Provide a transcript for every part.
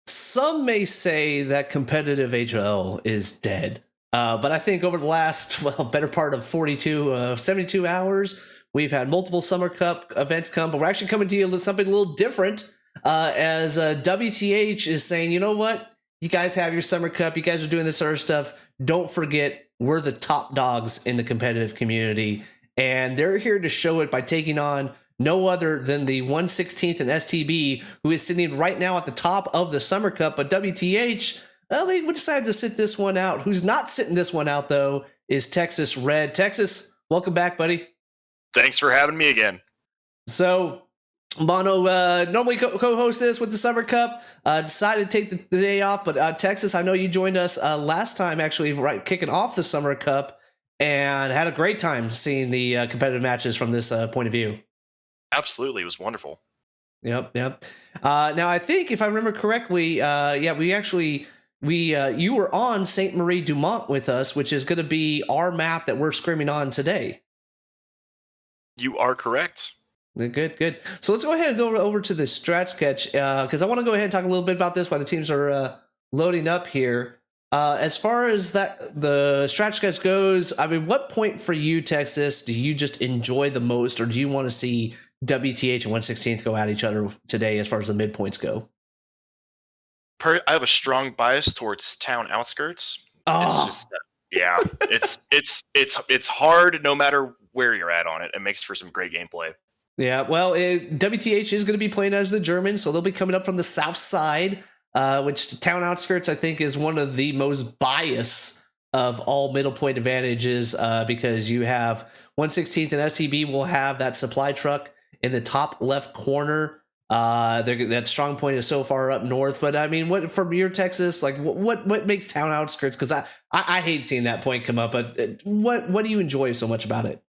Some may say that competitive HL is dead, but I think over the last, better part of 72 hours, we've had multiple Summer Cup events come, but we're actually coming to you with something a little different, as WTH is saying, you know what? You guys have your Summer Cup. You guys are doing this sort of stuff. Don't forget, we're the top dogs in the competitive community, and they're here to show it by taking on no other than the 1/16th and STB, who is sitting right now at the top of the Summer Cup. But WTH, well, they decided to sit this one out. Who's not sitting this one out, though, is Texas Red. Texas, welcome back, buddy. Thanks for having me again. So, Mono normally co-hosts this with the Summer Cup. Decided to take the day off, but Texas, I know you joined us last time, actually, right kicking off the Summer Cup, and had a great time seeing the competitive matches from this point of view. Absolutely, it was wonderful. Yep. Now, I think if I remember correctly, you were on Saint Marie Du Mont with us, which is going to be our map that we're scrimming on today. You are correct. Good. So let's go ahead and go over to the strat sketch, because I want to go ahead and talk a little bit about this while the teams are loading up here. As far as the strat sketch goes, I mean, what point for you, Texas, do you just enjoy the most, or do you want to see WTH and 1/16th go at each other today as far as the midpoints go? I have a strong bias towards town outskirts. Oh. It's hard no matter where you're at on it. It makes for some great gameplay. Yeah, well, WTH is going to be playing as the Germans, so they'll be coming up from the south side, which town outskirts, I think, is one of the most biased of all middle point advantages, because you have 1/16th and STB will have that supply truck in the top left corner. That strong point is so far up north, but I mean, what from your Texas, like what makes town outskirts? Because I hate seeing that point come up, but what do you enjoy so much about it?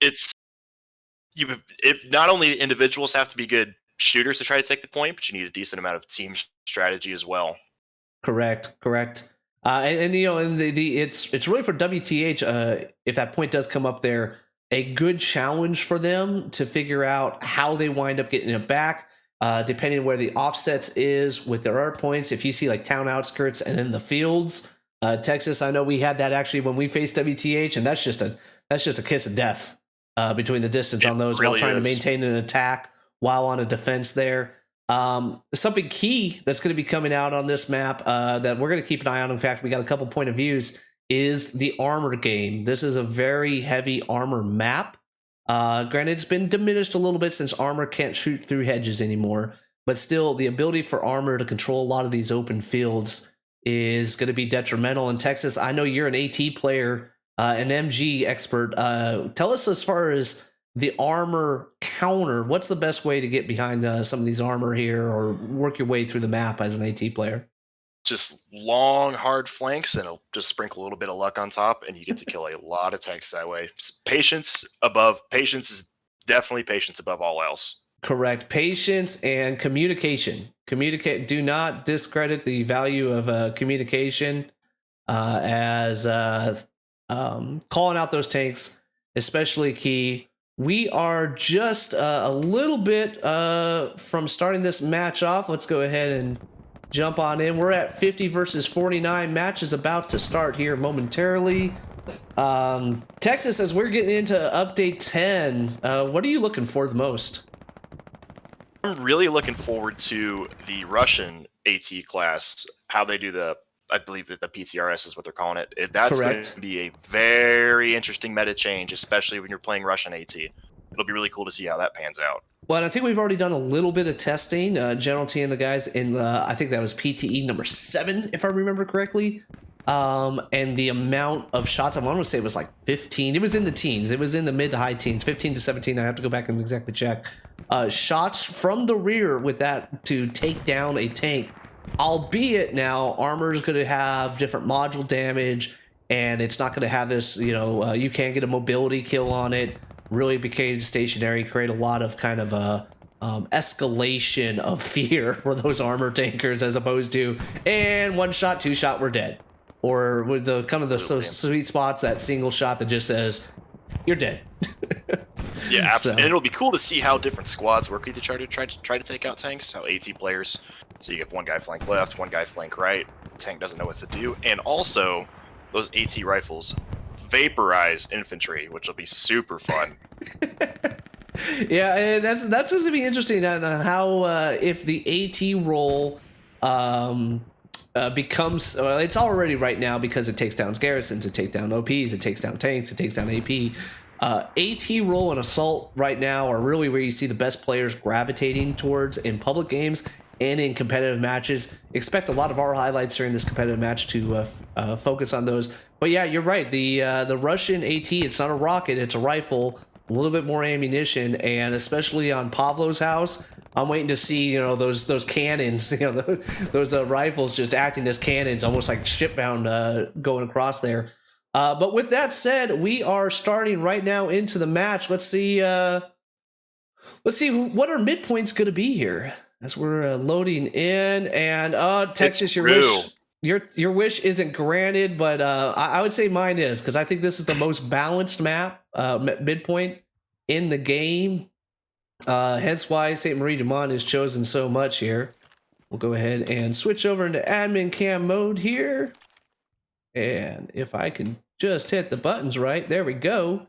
If not only individuals have to be good shooters to try to take the point, but you need a decent amount of team strategy as well. Correct. And you know, and it's really for WTH. If that point does come up there, a good challenge for them to figure out how they wind up getting it back, depending on where the offsets is with their art points. If you see like town outskirts and then the fields, Texas, I know we had that actually when we faced WTH, and that's just a kiss of death between the distance on those, while trying to maintain an attack while on a defense there. Something key that's going to be coming out on this map that we're going to keep an eye on. In fact, we got a couple point of views, is the armor game. This is a very heavy armor map. Granted, it's been diminished a little bit since armor can't shoot through hedges anymore, but still the ability for armor to control a lot of these open fields is going to be detrimental. In Texas, I know you're an AT player, an MG expert. Tell us, as far as the armor counter, what's the best way to get behind some of these armor here, or work your way through the map as an AT player? Just long, hard flanks, and it'll just sprinkle a little bit of luck on top, and you get to kill a lot of tanks that way. Patience is definitely patience above all else. Correct. Patience and communication. Do not discredit the value of communication, as calling out those tanks, especially key. We are just a little bit from starting this match off. Let's go ahead and jump on in. We're at 50 versus 49. Match is about to start here momentarily. Texas, as we're getting into update 10, what are you looking for the most? I'm really looking forward to the Russian AT class, how they do I believe that the PTRS is what they're calling it. That's going to be a very interesting meta change, especially when you're playing Russian AT. It'll be really cool to see how that pans out. Well, I think we've already done a little bit of testing. General T and the guys in, I think that was PTE number 7, if I remember correctly. And the amount of shots, I want to say it was like 15. It was in the teens. It was in the mid to high teens, 15 to 17. I have to go back and exactly check. Shots from the rear with that to take down a tank. Albeit now, armor is going to have different module damage and it's not going to have this, you know, you can get a mobility kill on it, really became stationary, create a lot of kind of a escalation of fear for those armor tankers, as opposed to, and one shot, two shot, we're dead. Or with the kind of the sweet spots, that single shot that just says, you're dead. Yeah, absolutely. And it'll be cool to see how different squads work with each other to try to take out tanks, how AT players, so you get one guy flank left, one guy flank right, the tank doesn't know what to do, and also those AT rifles vaporize infantry, which will be super fun. Yeah, and that's going to be interesting on how if the AT role becomes, well, it's already right now, because it takes down garrisons, it takes down OPs, it takes down tanks, it takes down AP. AT role and assault right now are really where you see the best players gravitating towards in public games and in competitive matches. Expect a lot of our highlights during this competitive match to focus on those. But yeah, you're right. The Russian AT, it's not a rocket, it's a rifle, a little bit more ammunition, and especially on Pavlo's house, I'm waiting to see, you know, those cannons, you know, those rifles just acting as cannons, almost like shipbound going across there. But with that said, we are starting right now into the match. Let's see what our midpoint's going to be here as we're loading in. And Texas, your wish isn't granted, but I would say mine is, because I think this is the most balanced map, midpoint in the game. Hence why Saint Marie Du Mont is chosen so much here. We'll go ahead and switch over into admin cam mode here. And if I can just hit the buttons right, there we go.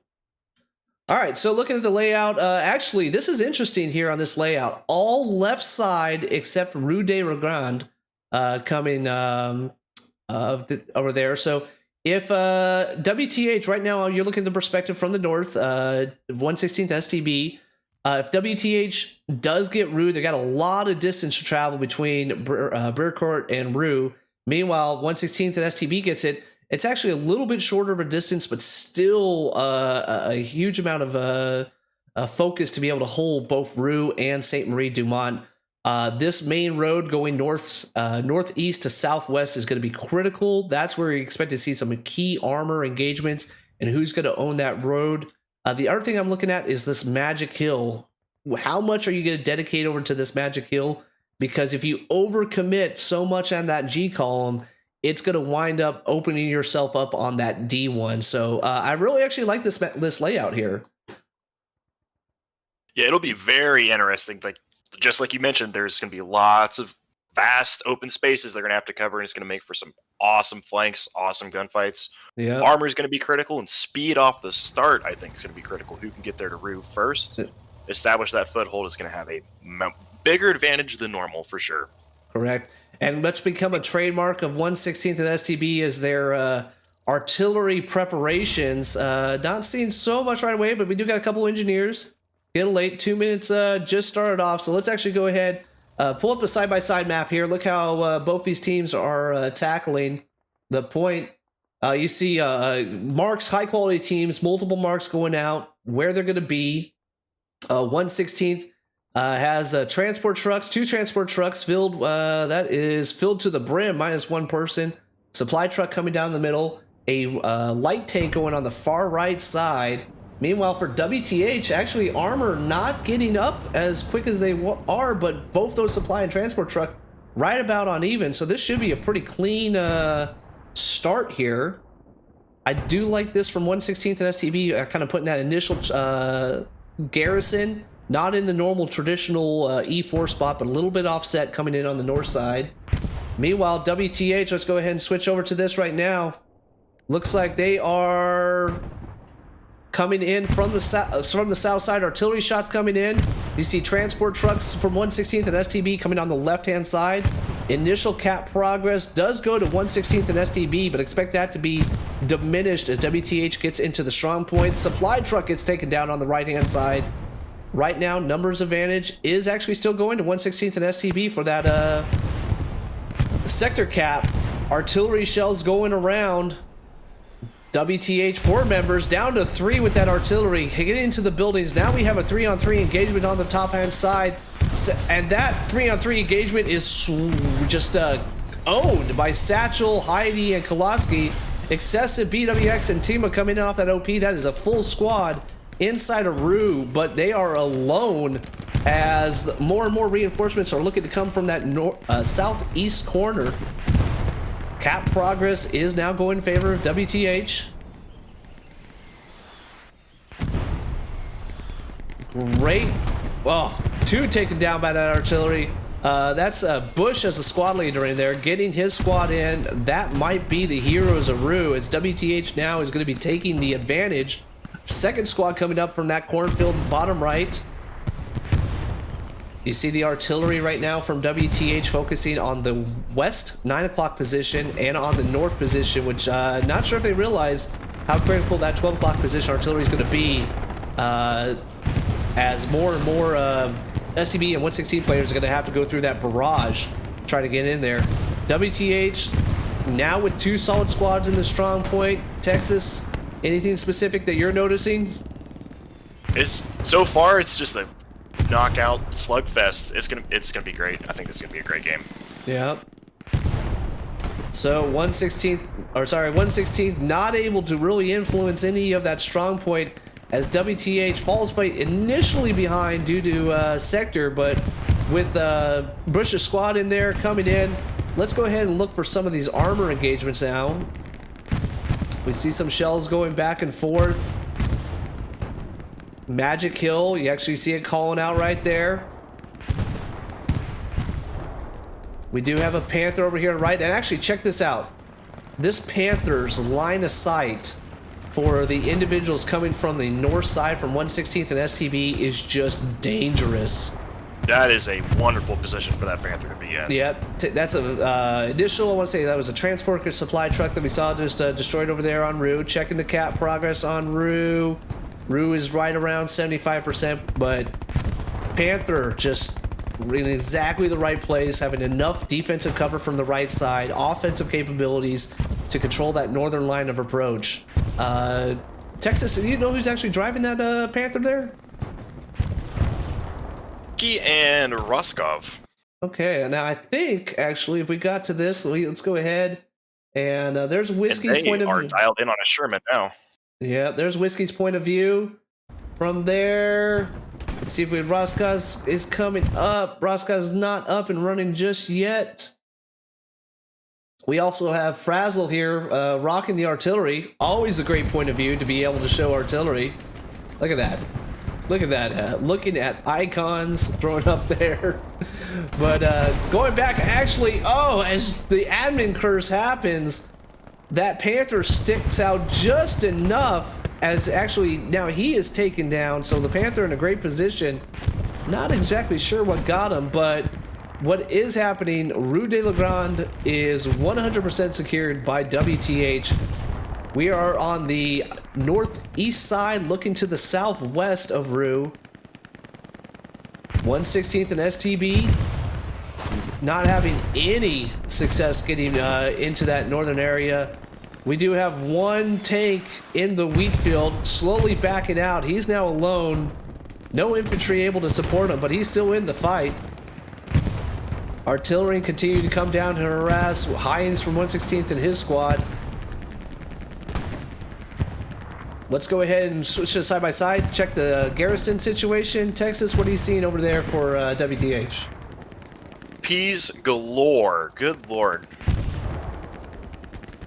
All right, so looking at the layout, actually, this is interesting here on this layout. All left side except Rue de Regrand coming over there. So if WTH, right now, you're looking at the perspective from the north, 116th STB. If WTH does get Rue, they got a lot of distance to travel between Brecourt and Rue. Meanwhile, 116th and STB gets it. It's actually a little bit shorter of a distance, but still a huge amount of focus to be able to hold both Rue and Saint Marie Du Mont. This main road going northeast to southwest is going to be critical. That's where you expect to see some key armor engagements and who's going to own that road. The other thing I'm looking at is this Magic Hill. How much are you going to dedicate over to this Magic Hill? Because if you overcommit so much on that G column, it's going to wind up opening yourself up on that D1. So I really actually like this layout here. Yeah, it'll be very interesting. Like, just like you mentioned, there's going to be lots of vast open spaces they're going to have to cover, and it's going to make for some awesome flanks, awesome gunfights. Yeah, armor is going to be critical, and speed off the start, I think, is going to be critical. Who can get there to Rue first, establish that foothold, is going to have a bigger advantage than normal for sure. Correct. And let's become a trademark of 116th and STB as their artillery preparations. Not seeing so much right away, but we do got a couple engineers. Getting late, 2 minutes just started off. So let's actually go ahead, pull up the side-by-side map here. Look how both these teams are tackling the point. You see marks, high-quality teams, multiple marks going out, where they're going to be. 116th has transport trucks, 2 transport trucks filled. That is filled to the brim, minus 1 person. Supply truck coming down the middle. A light tank going on the far right side. Meanwhile, for WTH, actually armor not getting up as quick as they are, but both those supply and transport truck right about on even. So this should be a pretty clean start here. I do like this from 116th and STB, kind of putting that initial garrison, not in the normal traditional E4 spot, but a little bit offset coming in on the north side. Meanwhile, WTH, let's go ahead and switch over to this right now. Looks like they are coming in from the south side. Artillery shots coming in. You see transport trucks from 116th and STB coming on the left-hand side. Initial cap progress does go to 116th and STB, but expect that to be diminished as WTH gets into the strong point. Supply truck gets taken down on the right-hand side. Right now, numbers advantage is actually still going to 116th and STB for that sector cap. Artillery shells going around. WTH 4 members down to 3 with that artillery. Getting into the buildings. Now we have a 3-on-3 engagement on the top-hand side. And that 3-on-3 engagement is just owned by Satchel, Heidi, and Koloski. Excessive BWX and Tima coming in off that OP. That is a full squad inside of Rue, but they are alone as more and more reinforcements are looking to come from that southeast corner. Cap progress is now going in favor of WTH. Great. Oh, 2 taken down by that artillery. That's Bush as a squad leader in there, getting his squad in. That might be the heroes of Rue, as WTH now is going to be taking the advantage. Second squad coming up from that cornfield bottom right. You see the artillery right now from WTH focusing on the west 9 o'clock position and on the north position, which not sure if they realize how critical that 12 o'clock position artillery is going to be, as more and more STB and 116 players are going to have to go through that barrage, try to get in there. WTH now with 2 solid squads in the strong point. Texas, anything specific that you're noticing? So far it's just a knockout slugfest. It's gonna be great. I think this is gonna be a great game. Yeah. So 116th not able to really influence any of that strong point, as WTH falls by initially behind due to sector, but with Bush's squad in there coming in, let's go ahead and look for some of these armor engagements now. We see some shells going back and forth. Magic Hill, you actually see it calling out right there. We do have a Panther over here, right? And actually, check this out. This Panther's line of sight for the individuals coming from the north side from 116th and STB is just dangerous. That is a wonderful position for that Panther to be in. Yep, that's a initial, I want to say that was a transport supply truck that we saw just destroyed over there on Rue. Checking the cap progress on Rue. Rue is right around 75%, but Panther just in exactly the right place, having enough defensive cover from the right side, offensive capabilities to control that northern line of approach. Texas, do you know who's actually driving that Panther there? And Roskov. Okay, now I think actually if we got to this, let's go ahead and there's Whiskey's point of view. They are dialed in on a Sherman now. Yeah, there's Whiskey's point of view. From there, let's see if Roskov is coming up. Roskov's not up and running just yet. We also have Frazzle here rocking the artillery. Always a great point of view to be able to show artillery. Look at that. Look at that. Looking at icons thrown up there. But going back, actually, as the admin curse happens, that Panther sticks out just enough as actually now he is taken down. So the Panther in a great position. Not exactly sure what got him, but what is happening, Rue de la Grande is 100% secured by WTH. We are on the northeast side looking to the southwest of Rue. 116th and STB not having any success getting into that northern area. We do have one tank in the wheat field slowly backing out. He's now alone. No infantry able to support him, but he's still in the fight. Artillery continue to come down and harass Hines from 116th and his squad. Let's go ahead and switch to side by side. Check the garrison situation. Texas, what are you seeing over there for WTH? P's galore. Good lord.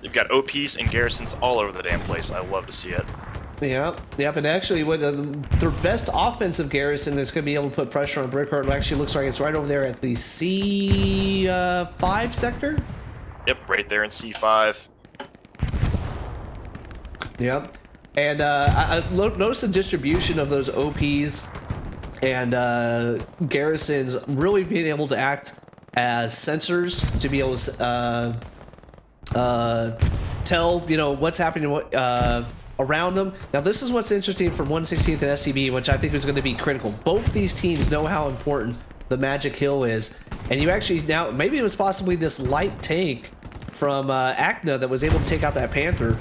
They've got OPs and garrisons all over the damn place. I love to see it. Yeah, and actually, what their best offensive garrison that's going to be able to put pressure on Brecourt actually looks like it's right over there at the C5 sector. Yep, right there in C5. Yep. And I noticed the distribution of those OPs and garrisons really being able to act as sensors to be able to tell, what's happening around them. Now, this is what's interesting from 116th and STB, which I think is going to be critical. Both these teams know how important the Magic Hill is. And you actually now, maybe it was possibly this light tank from ACNA that was able to take out that Panther.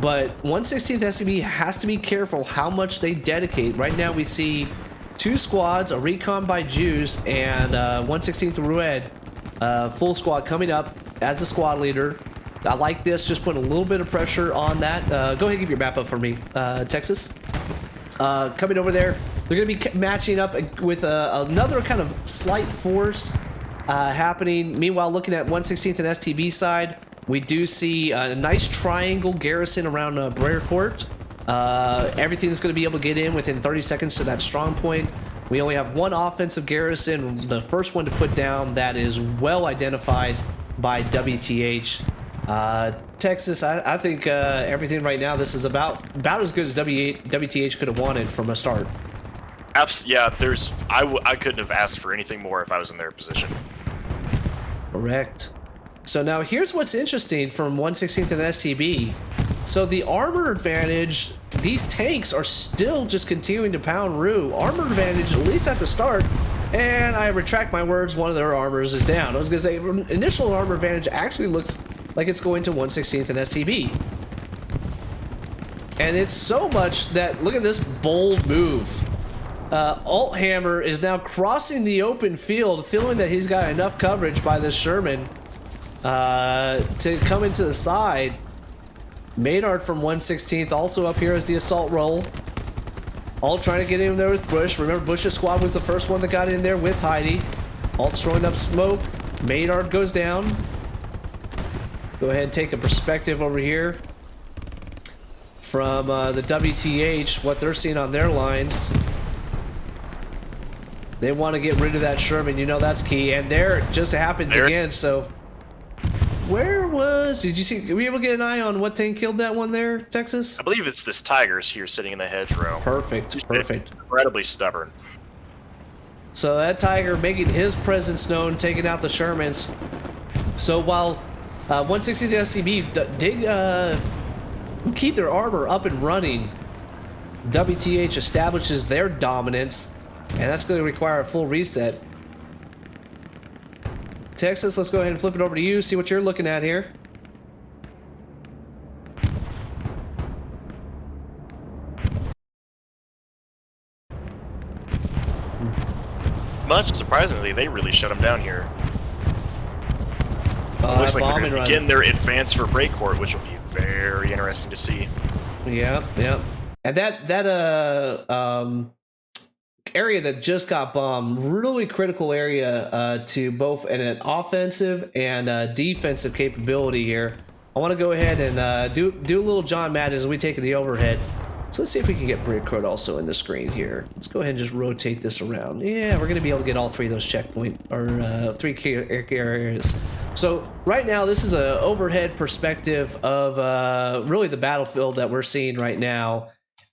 But 116th STB has to be careful how much they dedicate. Right now we see 2 squads, a recon by Juice, and 116th Rued, full squad coming up as a squad leader. I like this, just putting a little bit of pressure on that. Go ahead and give your map up for me, Texas. Coming over there, they're going to be matching up with another kind of slight force happening. Meanwhile, looking at 116th and STB side, we do see a nice triangle garrison around Brecourt. Everything's going to be able to get in within 30 seconds to that strong point. We only have one offensive garrison, the first one to put down, that is well identified by WTH. Texas, I think everything right now, this is about as good as WTH could have wanted from a start. Yeah, I couldn't have asked for anything more if I was in their position. Correct. So now here's what's interesting from 116th and STB. So the armor advantage, these tanks are still just continuing to pound Rue. Armor advantage, at least at the start, and I retract my words, one of their armors is down. I was going to say, initial armor advantage actually looks like it's going to 116th and STB. And it's so much that, look at this bold move. Alt Hammer is now crossing the open field, feeling that he's got enough coverage by this Sherman to come into the side. Maynard from 116th also up here as the assault roll. Alt trying to get in there with Bush. Remember, Bush's squad was the first one that got in there with Heidi. Alt's throwing up smoke. Maynard goes down. Go ahead and take a perspective over here from the WTH, what they're seeing on their lines. They want to get rid of that Sherman. You know that's key. And there it just happens again. So where did you see, were you able to get an eye on what tank killed that one there, Texas? I believe it's this Tigers here sitting in the hedgerow. Perfect, perfect. Incredibly stubborn. So that Tiger making his presence known, taking out the Shermans. So while 160 the STB did keep their armor up and running, WTH establishes their dominance, and that's going to require a full reset. Texas, let's go ahead and flip it over to you, see what you're looking at here. Much surprisingly, they really shut them down here. Looks like they're going to begin their advance for Brecourt, which will be very interesting to see. Yeah, yeah. And that area that just got bombed, really critical area to both an offensive and defensive capability here. I want to go ahead and do a little John Madden as we take the overhead. So let's see if we can get Brecourt also in the screen here. Let's go ahead and just rotate this around. Yeah, we're going to be able to get all three of those checkpoint, or three key areas. So right now, this is an overhead perspective of really the battlefield that we're seeing right now.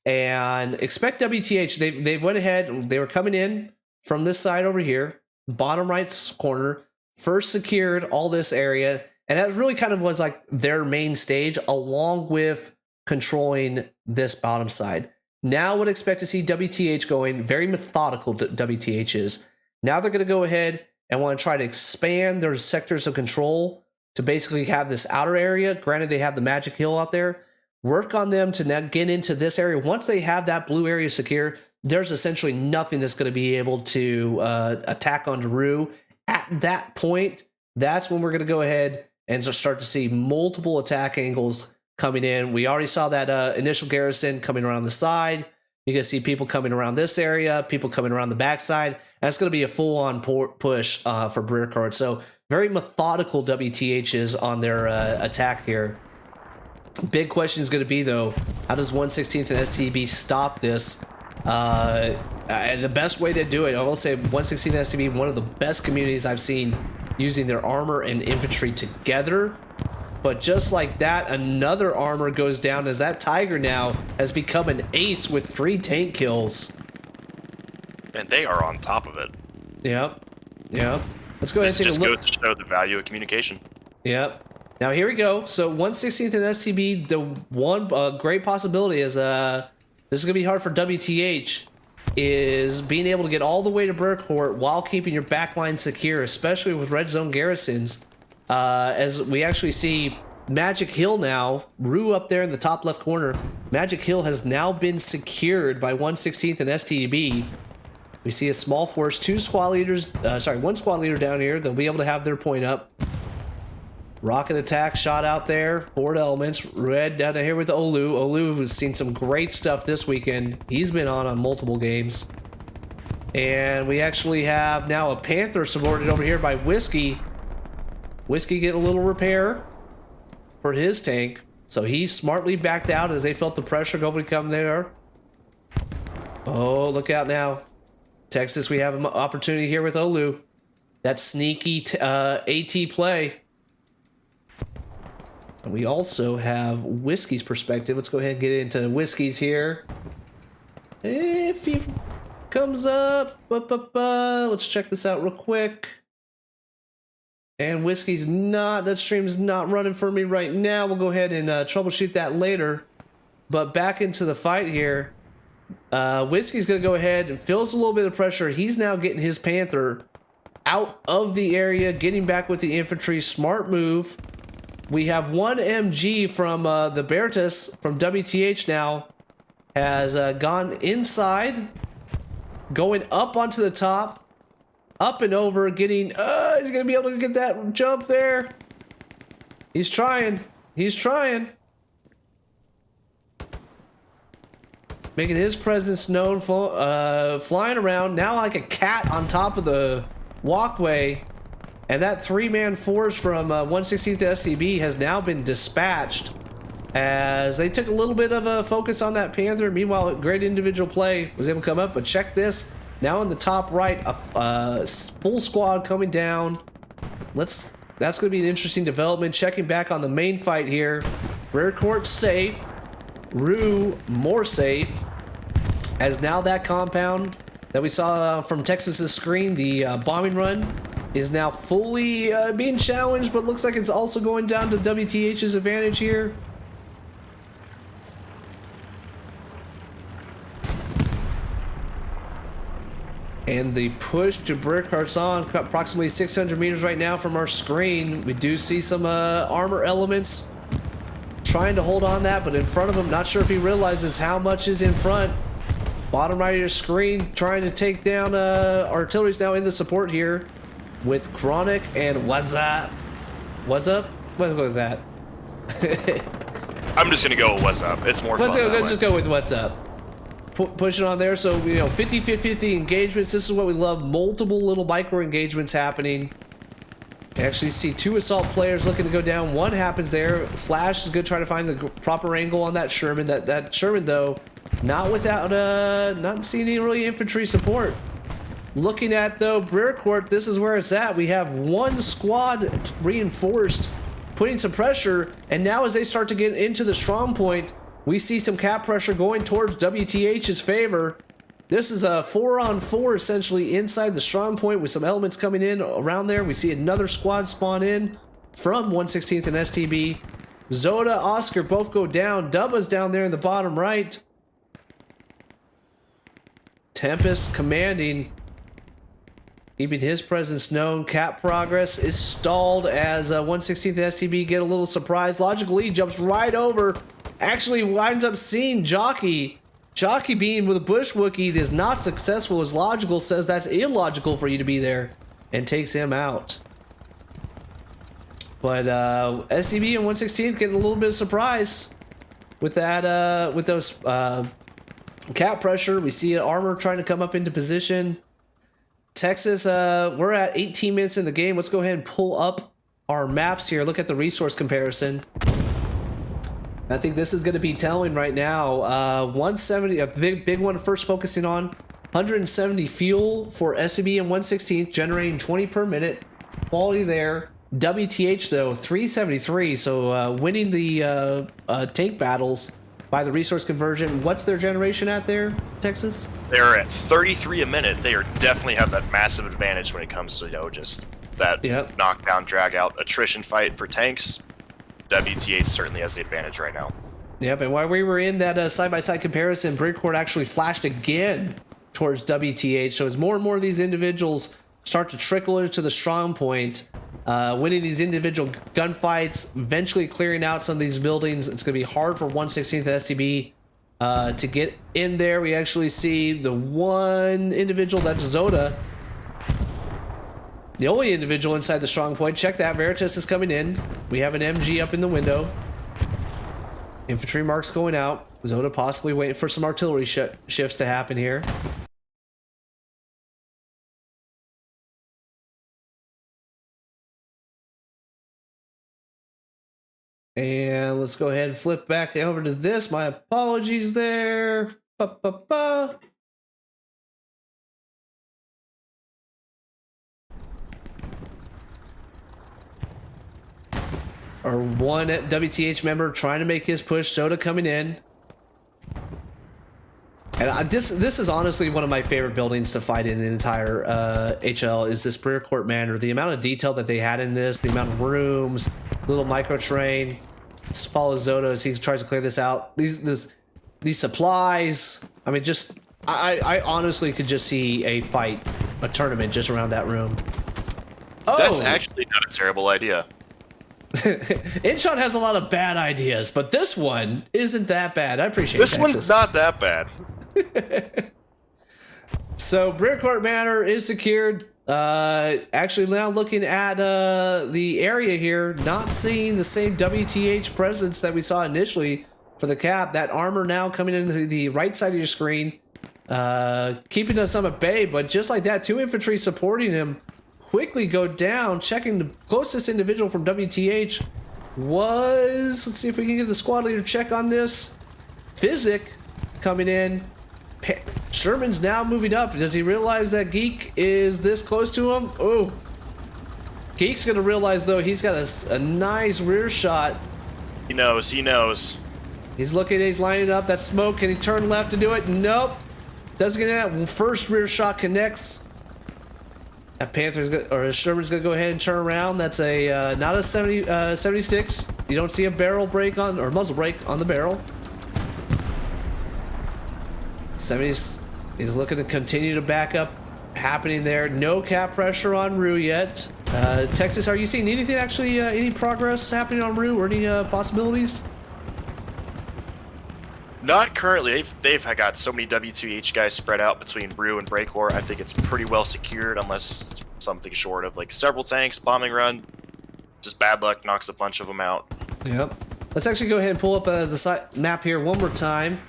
And expect WTH, they went ahead, they were coming in from this side over here, bottom right corner, first secured all this area. And that really kind of was like their main stage, along with controlling this bottom side. Now would expect to see WTH going very methodical. WTH is now they're going to go ahead and want to try to expand their sectors of control to basically have this outer area. Granted, they have the Magic Hill out there. Work on them to now get into this area. Once they have that blue area secure, there's essentially nothing that's going to be able to attack onto Rue. At that point, that's when we're going to go ahead and just start to see multiple attack angles coming in. We already saw that initial garrison coming around the side. You can see people coming around this area, people coming around the backside. And it's going to be a full-on push for Brecourt. So very methodical WTHs on their attack here. Big question is going to be, though, how does 116th and STB stop this? And the best way to do it, I will say 116th and STB, one of the best communities I've seen using their armor and infantry together. But just like that, another armor goes down as that Tiger now has become an ace with 3 tank kills. And they are on top of it. Yep. Yep. Let's go ahead and take a look. This just goes to show the value of communication. Yep. Now here we go. So 116th and STB, the one great possibility is this is going to be hard for WTH, is being able to get all the way to Brecourt while keeping your backline secure, especially with red zone garrisons. As we actually see Magic Hill now, Rue up there in the top left corner. Magic Hill has now been secured by 116th and STB. We see a small force, one squad leader down here. They'll be able to have their point up. Rocket attack shot out there. Forward elements. Red down here with Olu. Olu has seen some great stuff this weekend. He's been on multiple games. And we actually have now a Panther supported over here by Whiskey. Whiskey get a little repair for his tank. So he smartly backed out as they felt the pressure go to come there. Oh, look out now. Texas, we have an opportunity here with Olu. That sneaky AT play. And we also have Whiskey's perspective. Let's go ahead and get into Whiskey's here. If he comes up, let's check this out real quick. And Whiskey's not, that stream's not running for me right now. We'll go ahead and troubleshoot that later. But back into the fight here. Whiskey's going to go ahead and feels a little bit of pressure. He's now getting his Panther out of the area, getting back with the infantry. Smart move. We have one MG from the Bertus from WTH now has gone inside, going up onto the top, up and over, getting, he's going to be able to get that jump there. He's trying. He's trying. Making his presence known, flying around now like a cat on top of the walkway. And that three-man force from 116th STB has now been dispatched as they took a little bit of a focus on that Panther. Meanwhile, great individual play was able to come up. But check this. Now in the top right, a full squad coming down. That's going to be an interesting development. Checking back on the main fight here. Brecourt safe. Rue more safe. As now that compound that we saw from Texas's screen, the bombing run, is now fully being challenged, but looks like it's also going down to WTH's advantage here. And the push to Brecourt's on approximately 600 meters right now from our screen. We do see some armor elements trying to hold on that, but in front of him, not sure if he realizes how much is in front. Bottom right of your screen, trying to take down artillery's now in the support here with Chronic and what's up? What's up? Let's go with that. I'm just gonna go with what's up. It's more fun. Let's just go with what's up. Pushing on there, so 50-50 engagements. This is what we love. Multiple little micro engagements happening. You actually see two assault players looking to go down. One happens there. Flash is good trying to find the proper angle on that Sherman. That Sherman though, not without not seeing any really infantry support. Looking at though Brecourt, this is where it's at. We have one squad reinforced, putting some pressure, and now as they start to get into the strong point, we see some cap pressure going towards WTH's favor. This is a 4-on-4 essentially inside the strong point with some elements coming in around there. We see another squad spawn in from 116th and STB. Zoda, Oscar both go down. Dubba's down there in the bottom right. Tempest commanding, keeping his presence known. Cap progress is stalled as 116th and STB get a little surprised. Logical Lee jumps right over. Actually winds up seeing Jockey. Jockey being with a bush Wookiee is not successful as Logical says that's illogical for you to be there and takes him out. But SCB and 116th getting a little bit of surprise with that with those cap pressure. We see armor trying to come up into position. Texas, we're at 18 minutes in the game. Let's go ahead and pull up our maps here. Look at the resource comparison. I think this is going to be telling right now. 170, a big one first focusing on. 170 fuel for STB and 116th, generating 20 per minute. Quality there. WTH though, 373. So winning the tank battles by the resource conversion. What's their generation at there, Texas? They're at 33 a minute. They are definitely have that massive advantage when it comes to just that knockdown, drag out, attrition fight for tanks. WTH certainly has the advantage right now. Yep, and while we were in that side-by-side comparison, Brecourt actually flashed again towards WTH. So as more and more of these individuals start to trickle into the strong point, winning these individual gunfights, eventually clearing out some of these buildings, it's going to be hard for 116th STB to get in there. We actually see the one individual, that's Zoda, The only individual inside the strong point. Check that. Veritas is coming in. We have an MG up in the window. Infantry marks going out. Zoda possibly waiting for some artillery shifts to happen here. And let's go ahead and flip back over to this. My apologies there. Ba-ba-ba. Our one WTH member trying to make his push. Soda coming in. And this is honestly one of my favorite buildings to fight in the entire HL is this Brecourt Manor. The amount of detail that they had in this, the amount of rooms, little micro terrain. Let's follow Zoda as he tries to clear this out. These supplies. I mean, just I honestly could just see a fight, a tournament just around that room. Oh, that's actually not a terrible idea. Inshot has a lot of bad ideas, but this one isn't that bad. I appreciate this one's not that bad. So Brecourt Manor is secured. Actually now looking at the area here, not seeing the same WTH presence that we saw initially for the cap. That armor now coming into the right side of your screen, keeping us at bay, but just like that, 2 infantry supporting him quickly go down. Checking the closest individual from WTH was, let's see if we can get the squad leader check on this. Physic coming in. Sherman's now moving up. Does he realize that Geek is this close to him? Oh, Geek's gonna realize though he's got a nice rear shot. He knows. He's looking, he's lining up that smoke. Can he turn left to do it? Nope. Doesn't get that. First rear shot connects. That Panther's gonna, or Sherman's gonna go ahead and turn around. That's a not a 76. You don't see a barrel break on, or muzzle break on the barrel. 70s is looking to continue to back up happening there. No cap pressure on Rue yet. Texas, are you seeing anything actually, any progress happening on Rue or any possibilities? Not currently. They've got so many WTH guys spread out between Rue and Brecourt. I think it's pretty well secured unless something short of like several tanks, bombing run. Just bad luck knocks a bunch of them out. Yep. Let's actually go ahead and pull up the map here one more time.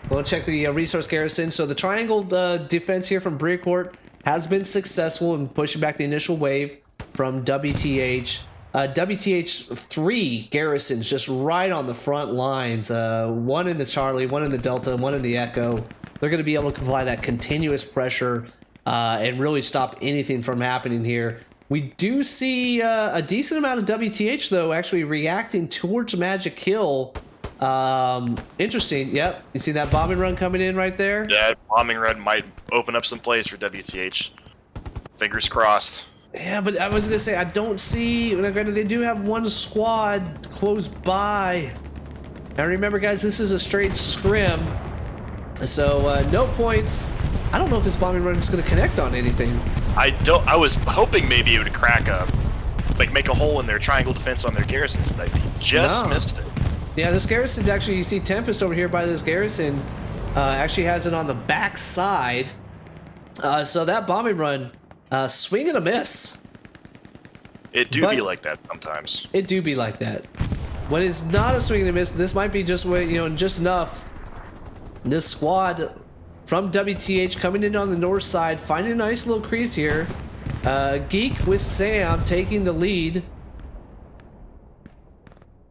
We'll check the resource garrison. So the triangle defense here from Brecourt has been successful in pushing back the initial wave from WTH. WTH 3 garrisons just right on the front lines. One in the Charlie, one in the Delta, one in the Echo. They're going to be able to apply that continuous pressure and really stop anything from happening here. We do see a decent amount of WTH though actually reacting towards Magic Kill. Interesting. Yep. You see that bombing run coming in right there? Yeah, bombing run might open up some plays for WTH. Fingers crossed. Yeah, but I was gonna say I don't see. Granted, they do have one squad close by. Now remember, guys, this is a straight scrim, so no points. I don't know if this bombing run is gonna connect on anything. I was hoping maybe it would crack up, like make a hole in their triangle defense on their garrisons, but I just missed it. Yeah, this garrison's actually, you see Tempest over here by this garrison, actually has it on the back side. So that bombing run, swing and a miss. It do be like that sometimes. It do be like that. When it's not a swing and a miss, this might be just, just enough. This squad from WTH coming in on the north side, finding a nice little crease here. Geek with Sam taking the lead.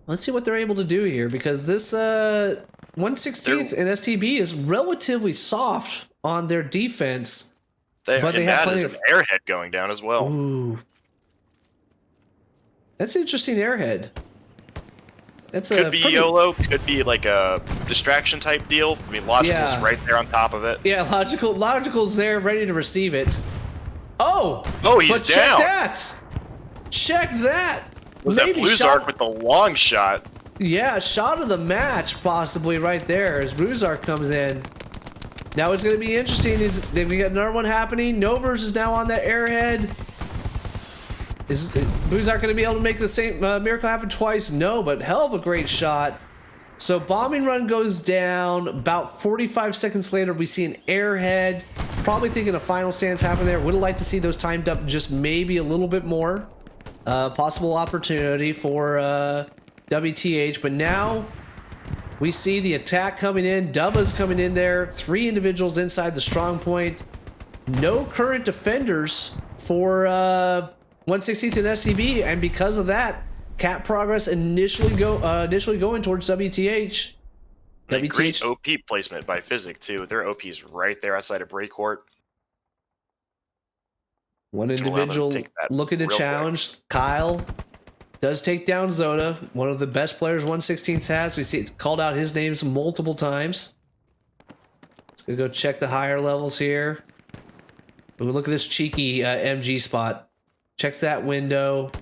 Let's see what they're able to do here, because this 1/16th and STB is relatively soft on their defense. But they have plenty of an airhead going down as well. Ooh. That's an interesting airhead. That's could be YOLO, could be like a distraction type deal. I mean, Logical's right there on top of it. Yeah, Logical's there, ready to receive it. Oh, he's down. Check that. Check that. Was that Bluzark with the long shot? Yeah, shot of the match possibly right there as Bluzark comes in. Now it's going to be interesting. We got another one happening. Novers is now on that airhead. Is Bluzark going to be able to make the same miracle happen twice? No, but hell of a great shot. So bombing run goes down. About 45 seconds later, we see an airhead. probably thinking a final stance happened there. Would have liked to see those timed up just maybe a little bit more. Possible opportunity for WTH, but now we see the attack coming in. Dubba's coming in there. 3 individuals inside the strong point. No current defenders for 116th and STB, and because of that, Cat Progress initially going towards WTH. WTH. Great OP placement by Physic too. Their OP is right there outside of Brecourt. One individual looking to challenge. Quick. Kyle does take down Zoda, one of the best players 116th has. We see it called out his names multiple times. Let's go check the higher levels here. Ooh, look at this cheeky MG spot. Checks that window.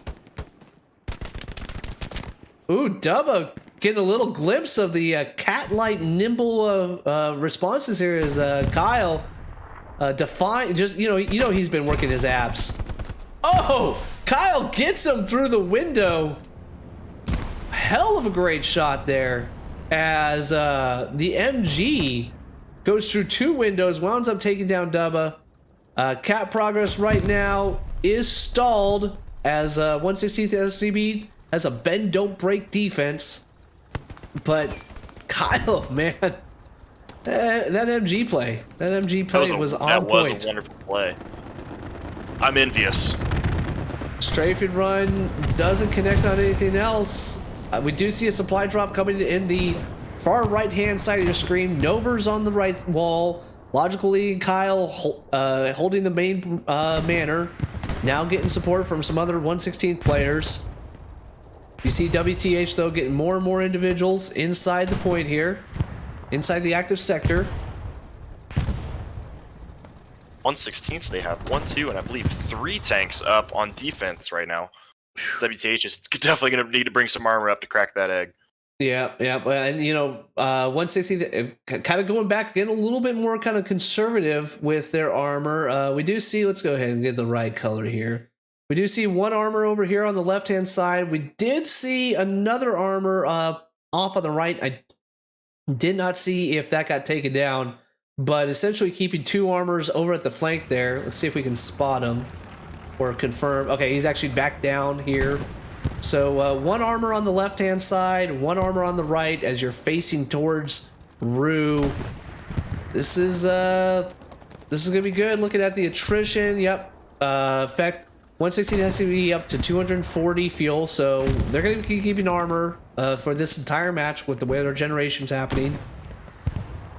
Ooh, Dubba getting a little glimpse of the cat-like nimble responses here as Kyle define just you know he's been working his abs. Oh, Kyle gets him through the window. Hell of a great shot there as the MG goes through 2 windows, wounds up taking down Dubba. Cat Progress right now is stalled as 116th SDB has a bend don't break defense, but Kyle, man, that MG play was on point. That was a wonderful play. I'm envious. Strafing run doesn't connect on anything else. We do see a supply drop coming in the far right hand side of your screen. Nover's on the right wall. Logically, Kyle holding the main manor. Now getting support from some other 116th players. You see WTH though getting more and more individuals inside the point here. Inside the active sector. 116th, they have 1, 2, and I believe 3 tanks up on defense right now. WTH is definitely going to need to bring some armor up to crack that egg. Yeah, and 160 kind of going back, getting a little bit more kind of conservative with their armor. We do see, let's go ahead and get the right color here. We do see 1 armor over here on the left-hand side. We did see another armor off on the right. I did not see if that got taken down, but essentially keeping 2 armors over at the flank there. Let's see if we can spot him or confirm. Okay, he's actually back down here. So 1 armor on the left-hand side, 1 armor on the right as you're facing towards Rue. This is gonna be good. Looking at the attrition, yep. In fact, 116 has to be up to 240 fuel, so they're gonna be keeping armor for this entire match with the way their generation's happening.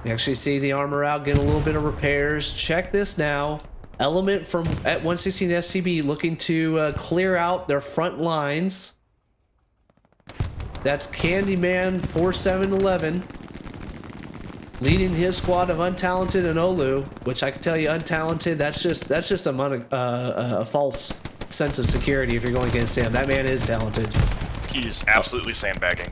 You actually see the armor out, getting a little bit of repairs. Check this now. Element from at 116 STB looking to clear out their front lines. That's Candyman 4711 leading his squad of Untalented and Olu, which I can tell you, Untalented, that's just a false sense of security if you're going against him. That man is talented. He's absolutely sandbagging.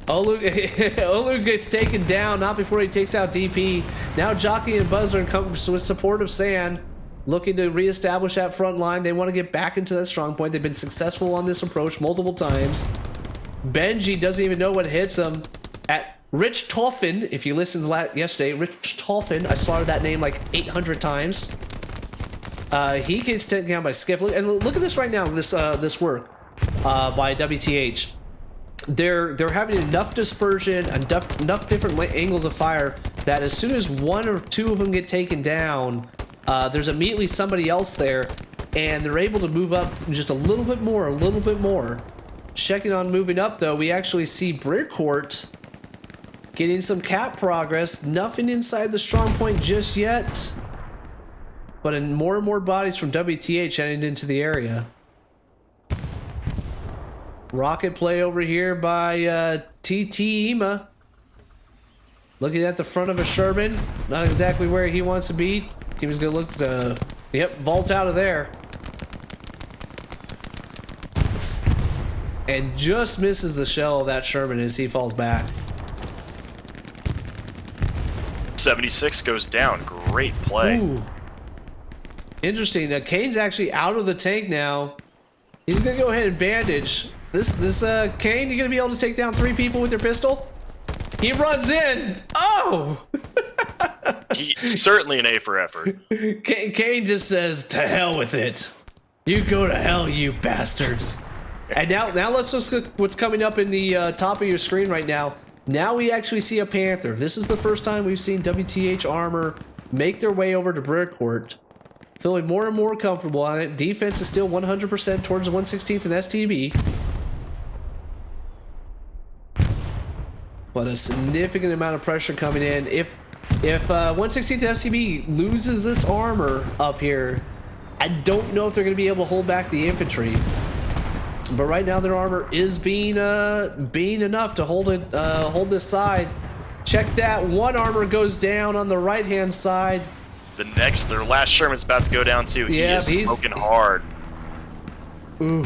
Olu gets taken down, not before he takes out DP. Now Jockey and Buzzer comes with support of Sand, looking to reestablish that front line. They want to get back into that strong point. They've been successful on this approach multiple times. Benji doesn't even know what hits him. At Rich Toffin, if you listened to yesterday, Rich Toffin, I slaughtered that name like 800 times. He gets taken down by Skiff. And look at this right now, this work by WTH. They're having enough dispersion, enough different angles of fire that as soon as 1 or 2 of them get taken down, there's immediately somebody else there, and they're able to move up just a little bit more. Checking on moving up though, we actually see Brecourt getting some Cat Progress. Nothing inside the strong point just yet, but more and more bodies from WTH heading into the area. Rocket play over here by TT Ema. Looking at the front of a Sherman. Not exactly where he wants to be. He was going to look to, vault out of there. And just misses the shell of that Sherman as he falls back. 76 goes down. Great play. Ooh. Interesting. Kane's actually out of the tank now. He's going to go ahead and bandage. This Kane, you going to be able to take down 3 people with your pistol? He runs in. Oh! He's certainly an A for effort. Kane just says, "To hell with it. You go to hell, you bastards." And now let's just look what's coming up in the top of your screen right now. Now we actually see a Panther. This is the first time we've seen WTH armor make their way over to Brecourt. Feeling more and more comfortable on it. Defense is still 100% towards the 116th and STB. But a significant amount of pressure coming in. If 116th and STB loses this armor up here, I don't know if they're going to be able to hold back the infantry. But right now their armor is being enough to hold this side. Check that. One armor goes down on the right hand side. Their last Sherman's about to go down too. Yeah, he's smoking hard. Ooh.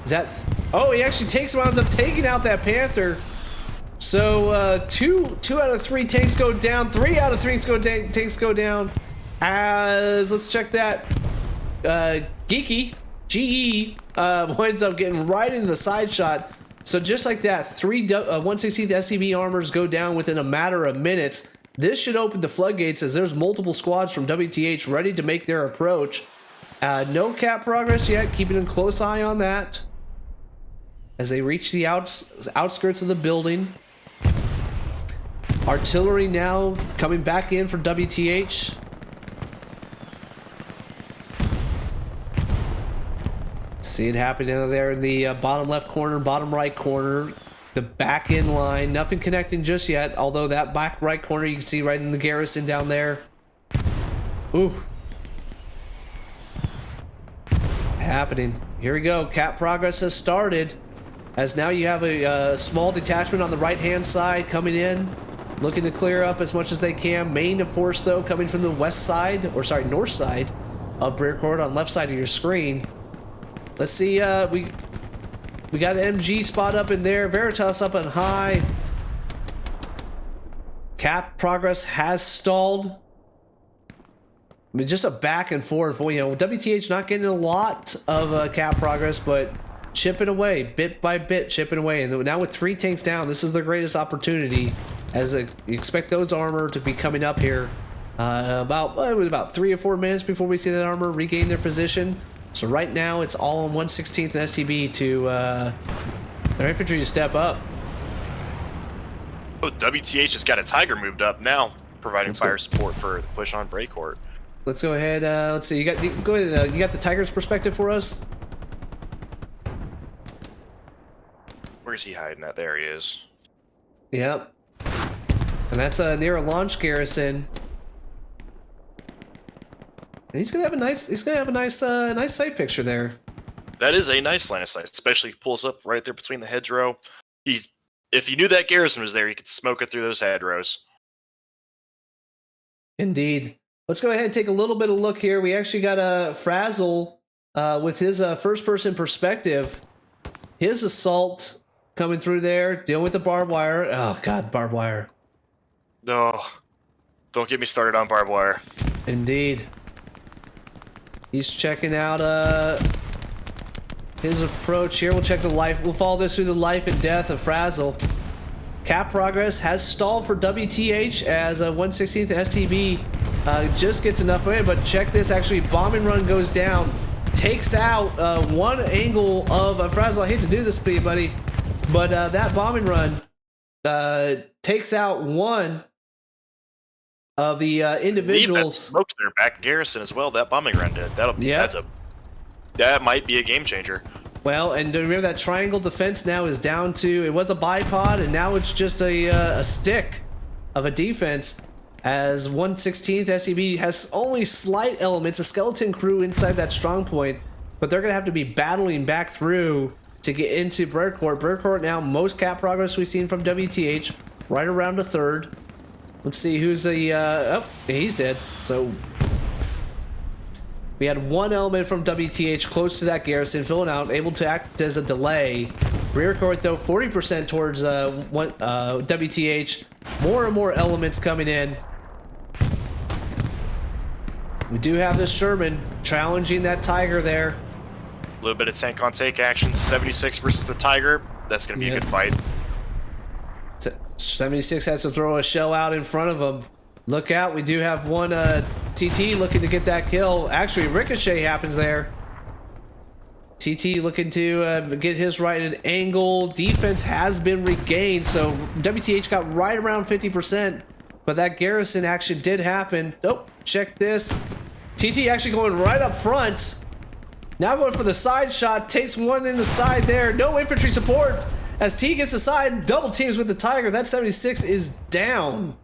Is that? Oh, he actually winds up taking out that Panther. So two out of 3 tanks go down. 3 out of 3 tanks go down. As let's check that. Geeky GE winds up getting right into the side shot. So just like that, 3 116th STB armors go down within a matter of minutes. This should open the floodgates as there's multiple squads from WTH ready to make their approach. No cap progress yet, keeping a close eye on that as they reach the outskirts of the building. Artillery now coming back in for WTH. See it happening there in the bottom left corner, bottom right corner. The back end line, nothing connecting just yet, although that back right corner you can see right in the garrison down there. Ooh. Happening. Here we go. Cap progress has started. As now you have a small detachment on the right hand side coming in, looking to clear up as much as they can. Main of force though coming from the west side, or sorry, north side of Brecourt on left side of your screen. Let's see, we got an MG spot up in there, Veritas up on high. Cap progress has stalled. I mean, just a back and forth. You know, WTH not getting a lot of cap progress, but chipping away, bit by bit, chipping away. And now with 3 tanks down, this is their greatest opportunity, as you expect those armor to be coming up here. It was about 3 or 4 minutes before we see that armor regain their position. So right now it's all on 116th and STB to their infantry to step up. Oh, WTH has got a Tiger moved up now, providing fire support for the push on Brecourt. Let's go ahead. Let's see. Go ahead. You got the Tiger's perspective for us? Where's he hiding at? There he is. Yep. And that's near a launch garrison. And he's gonna have a nice sight picture there. That is a nice line of sight, especially if he pulls up right there between the hedgerow. If you knew that garrison was there, you could smoke it through those hedgerows. Indeed. Let's go ahead and take a little bit of look here. We actually got a Frazzle with his first-person perspective. His assault coming through there, dealing with the barbed wire. Oh God, barbed wire. No, don't get me started on barbed wire. Indeed. He's checking out his approach here. We'll check the life. We'll follow this through the life and death of Frazzle. Cap progress has stalled for WTH as 116th STB just gets enough of it. But check this, actually, bombing run goes down, takes out one angle of Frazzle. I hate to do this to you, buddy, but that bombing run takes out one of the individuals. That smoked their back garrison as well. That bombing run did. That might be a game changer. Well, and remember that triangle defense now is down to, it was a bipod, and now it's just a stick of a defense, as 116th STB has only slight elements, a skeleton crew inside that strong point, but they're going to have to be battling back through to get into Brecourt. Brecourt now, most cap progress we've seen from WTH, right around a third. Let's see who's the, oh, he's dead. So we had one element from WTH close to that garrison, filling out, able to act as a delay. Brecourt, though, 40% towards WTH. More and more elements coming in. We do have this Sherman challenging that Tiger there. A little bit of tank on tank action. 76 versus the Tiger. That's going to be a good fight. 76 has to throw a shell out in front of him. Look out, we do have one TT looking to get that kill. Actually, ricochet happens there. TT looking to get his right at an angle. Defense has been regained, so WTH got right around 50%, but that garrison action did happen. Oh, check this. TT actually going right up front. Now going for the side shot, takes one in the side there. No infantry support as T gets the side, double teams with the Tiger. That 76 is down.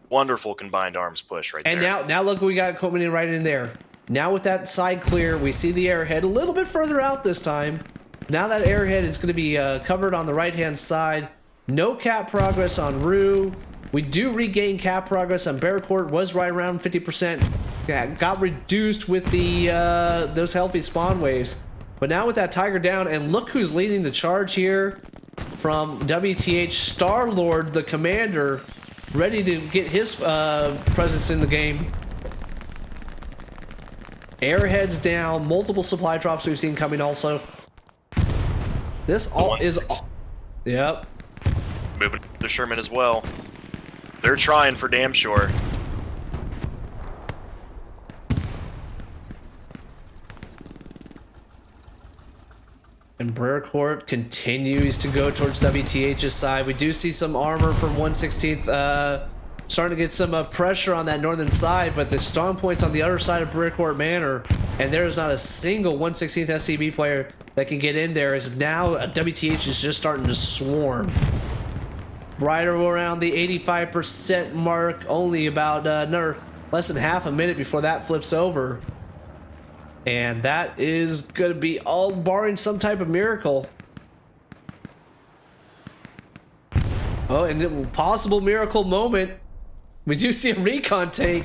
Wonderful combined arms push right and there. Now look what we got coming in right in there. Now with that side clear, we see the airhead a little bit further out this time. Now that airhead is going to be covered on the right-hand side. No cap progress on Rue. We do regain cap progress on Brecourt. Was right around 50%. Got reduced with the those healthy spawn waves. But now with that Tiger down, and look who's leading the charge here from WTH. Star-Lord, the commander, ready to get his presence in the game. Airheads down, multiple supply drops we've seen coming also. This all is... Yep. Moving to Sherman as well. They're trying for damn sure. And Brecourt continues to go towards WTH's side. We do see some armor from 116th starting to get some pressure on that northern side, but the strong points on the other side of Brecourt Manor, and there is not a single 116th STB player that can get in there, as now WTH is just starting to swarm. Right around the 85% mark, only about another less than half a minute before that flips over. And that is going to be all barring some type of miracle. Oh, and a possible miracle moment. We do see a recon tank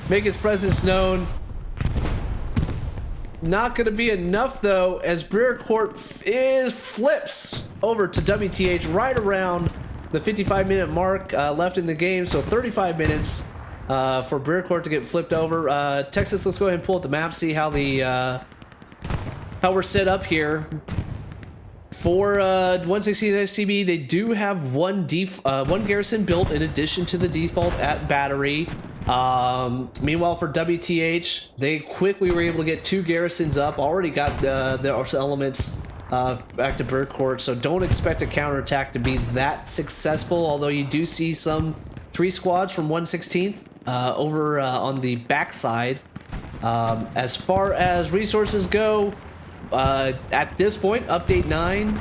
make its presence known. Not going to be enough, though, as Brecourt flips over to WTH right around the 55-minute mark left in the game. So 35 minutes for Brecourt to get flipped over. Texas, let's go ahead and pull up the map, see how the how we're set up here. For 116 STB, they do have one garrison built in addition to the default at Battery. Meanwhile, for WTH, they quickly were able to get 2 garrisons up. Already got their elements back to Brecourt, so don't expect a counterattack to be that successful. Although you do see some 3 squads from 116th over on the backside. As far as resources go, at this point, update 9,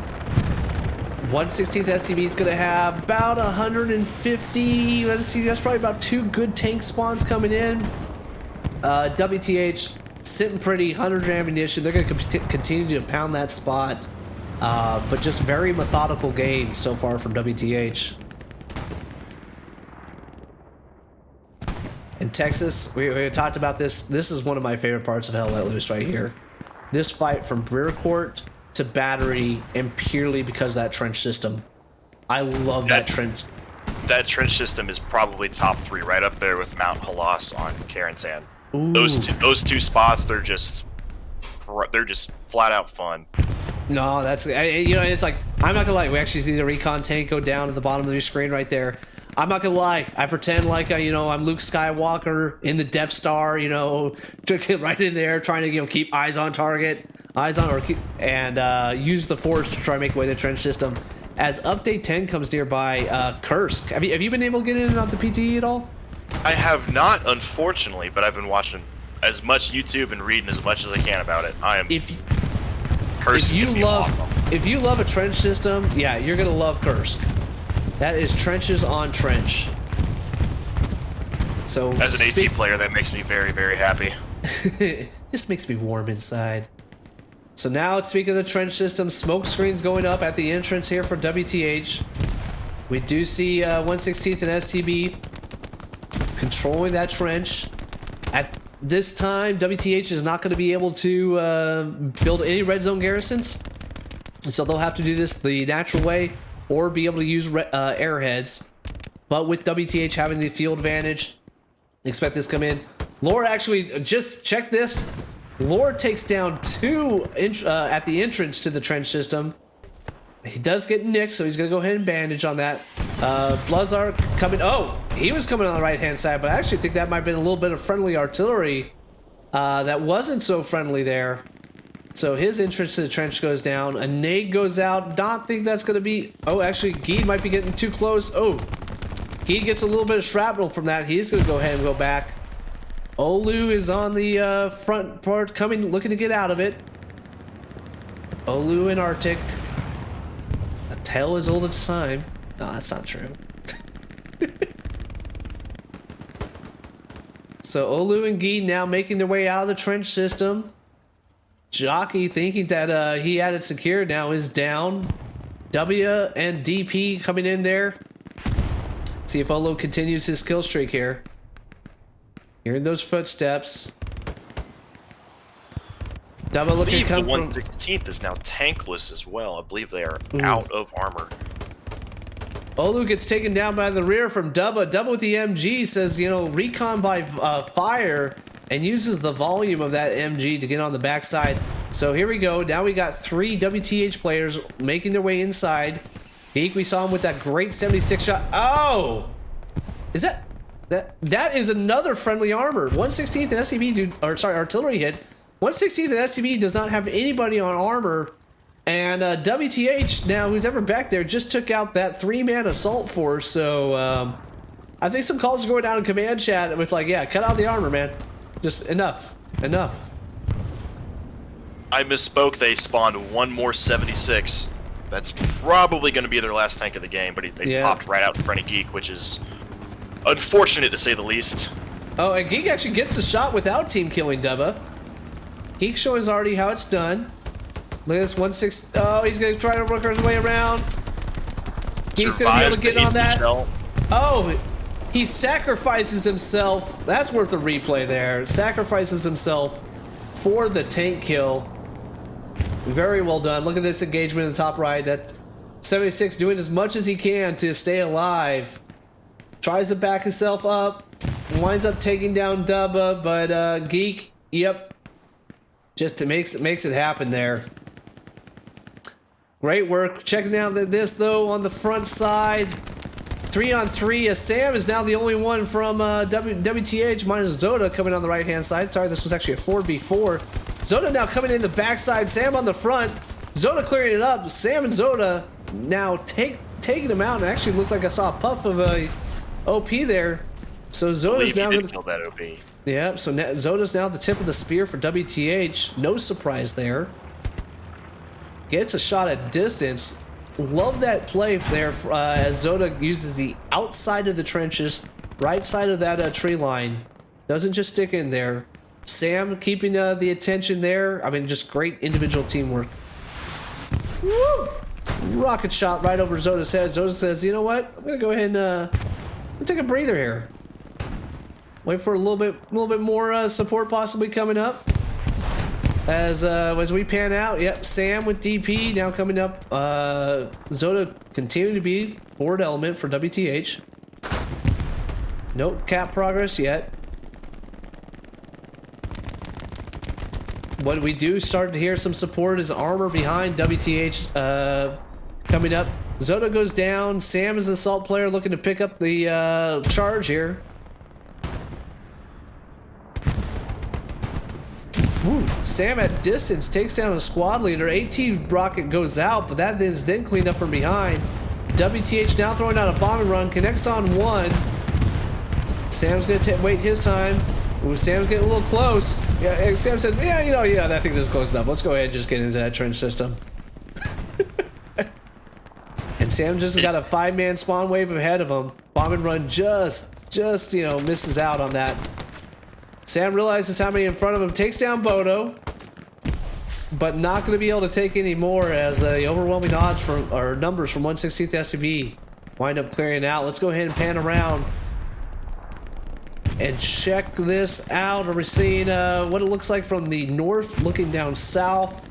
116th STB is going to have about 150. Let's see, that's probably about 2 good tank spawns coming in. WTH sitting pretty, 100 ammunition. They're going to continue to pound that spot, but just very methodical game so far from WTH. In Texas, we talked about this. This is one of my favorite parts of Hell Let Loose right here. This fight from Brecourt to Battery, and purely because of that trench system. I love that trench. That trench system is probably top 3, right up there with Mount Halas on Carentan. Those two spots, they're just flat out fun. No, that's it's like, I'm not gonna lie. We actually see the recon tank go down at the bottom of your screen right there. I'm not gonna lie. I pretend like I'm Luke Skywalker in the Death Star. To get right in there, trying to keep eyes on target, and use the Force to try and make away the trench system. As update 10 comes nearby, Kursk. Have you been able to get in and out the PTE at all? I have not, unfortunately, but I've been watching as much YouTube and reading as much as I can about it. Kursk. If you love a trench system, yeah, you're gonna love Kursk. That is trenches on trench. So as an AT player, that makes me very, very happy. Just makes me warm inside. So now, speaking of the trench system, smoke screens going up at the entrance here for WTH. We do see 116th and STB controlling that trench. At this time, WTH is not going to be able to build any red zone garrisons. So they'll have to do this the natural way, or be able to use airheads. But with WTH having the field advantage, expect this to come in. Lore actually, just check this. Lore takes down 2 at the entrance to the trench system. He does get nicked, so he's going to go ahead and bandage on that. Bloodsark coming. Oh, he was coming on the right-hand side, but I actually think that might have been a little bit of friendly artillery that wasn't so friendly there. So his entrance to the trench goes down. A nade goes out. Don't think that's going to be... Oh, actually, Guy might be getting too close. Oh, he gets a little bit of shrapnel from that. He's going to go ahead and go back. Olu is on the front part, coming, looking to get out of it. Olu and Arctic. A tale as old as time. No, that's not true. So Olu and Guy now making their way out of the trench system. Jockey thinking that he had it secured now is down. W and DP coming in there. See if Olu continues his kill streak here. Hearing those footsteps. Double looking the come from 116th is now tankless as well. I believe they are out of armor. Olu gets taken down by the rear from Dubba. Dubba with the MG says, you know, recon by fire, and uses the volume of that MG to get on the backside. So here we go. Now we got 3 WTH players making their way inside. Deke, we saw him with that great 76 shot. Oh! Is that is another friendly armor. 116th and STB, artillery hit. 116th and STB does not have anybody on armor. And WTH, now, who's ever back there, just took out that 3-man assault force. So I think some calls are going down in command chat with like, yeah, cut out the armor, man. Just enough. Enough. I misspoke. They spawned one more 76. That's probably going to be their last tank of the game, but they popped right out in front of Geek, which is unfortunate to say the least. Oh, and Geek actually gets a shot without team killing Dubba. Geek showing us already how it's done. Look at this 16. Oh, he's going to try to work his way around. Geek's going to be able to get on that. Oh, he sacrifices himself. That's worth a replay there. Sacrifices himself for the tank kill. Very well done. Look at this engagement in the top right. That's 76 doing as much as he can to stay alive. Tries to back himself up. Winds up taking down Dubba, but Geek, yep. Just makes it happen there. Great work. Checking out this though on the front side. 3-on-3. Sam is now the only one from WTH minus Zoda coming on the right hand side. Sorry, this was actually a 4v4. Zoda now coming in the backside. Sam on the front. Zoda clearing it up. Sam and Zoda now taking him out. And actually looks like I saw a puff of a OP there. So Zoda's now going to kill that OP. Yeah, so Zoda's now the tip of the spear for WTH. No surprise there. Gets a shot at distance. Love that play there as Zoda uses the outside of the trenches, right side of that tree line. Doesn't just stick in there. Sam keeping the attention there. I mean, just great individual teamwork. Woo! Rocket shot right over Zoda's head. Zoda says, you know what? I'm going to go ahead and take a breather here. Wait for a little bit more support possibly coming up. As we pan out, yep, Sam with DP now coming up. Zoda continuing to be board element for WTH. No cap progress yet. What we do start to hear some support is armor behind WTH coming up. Zoda goes down. Sam is an assault player looking to pick up the charge here. Ooh, Sam at distance takes down a squad leader. AT rocket goes out, but that is then cleaned up from behind. WTH now throwing out a bombing run, connects on one. Sam's gonna wait his time. Ooh, Sam's getting a little close. Yeah, and Sam says, yeah, that thing is close enough. Let's go ahead and just get into that trench system. And Sam just got a 5-man spawn wave ahead of him. Bombing run just misses out on that. Sam realizes how many in front of him, takes down Bodo, but not going to be able to take any more as the overwhelming odds numbers from 116th STB wind up clearing out. Let's go ahead and pan around and check this out. We're seeing what it looks like from the north, looking down south.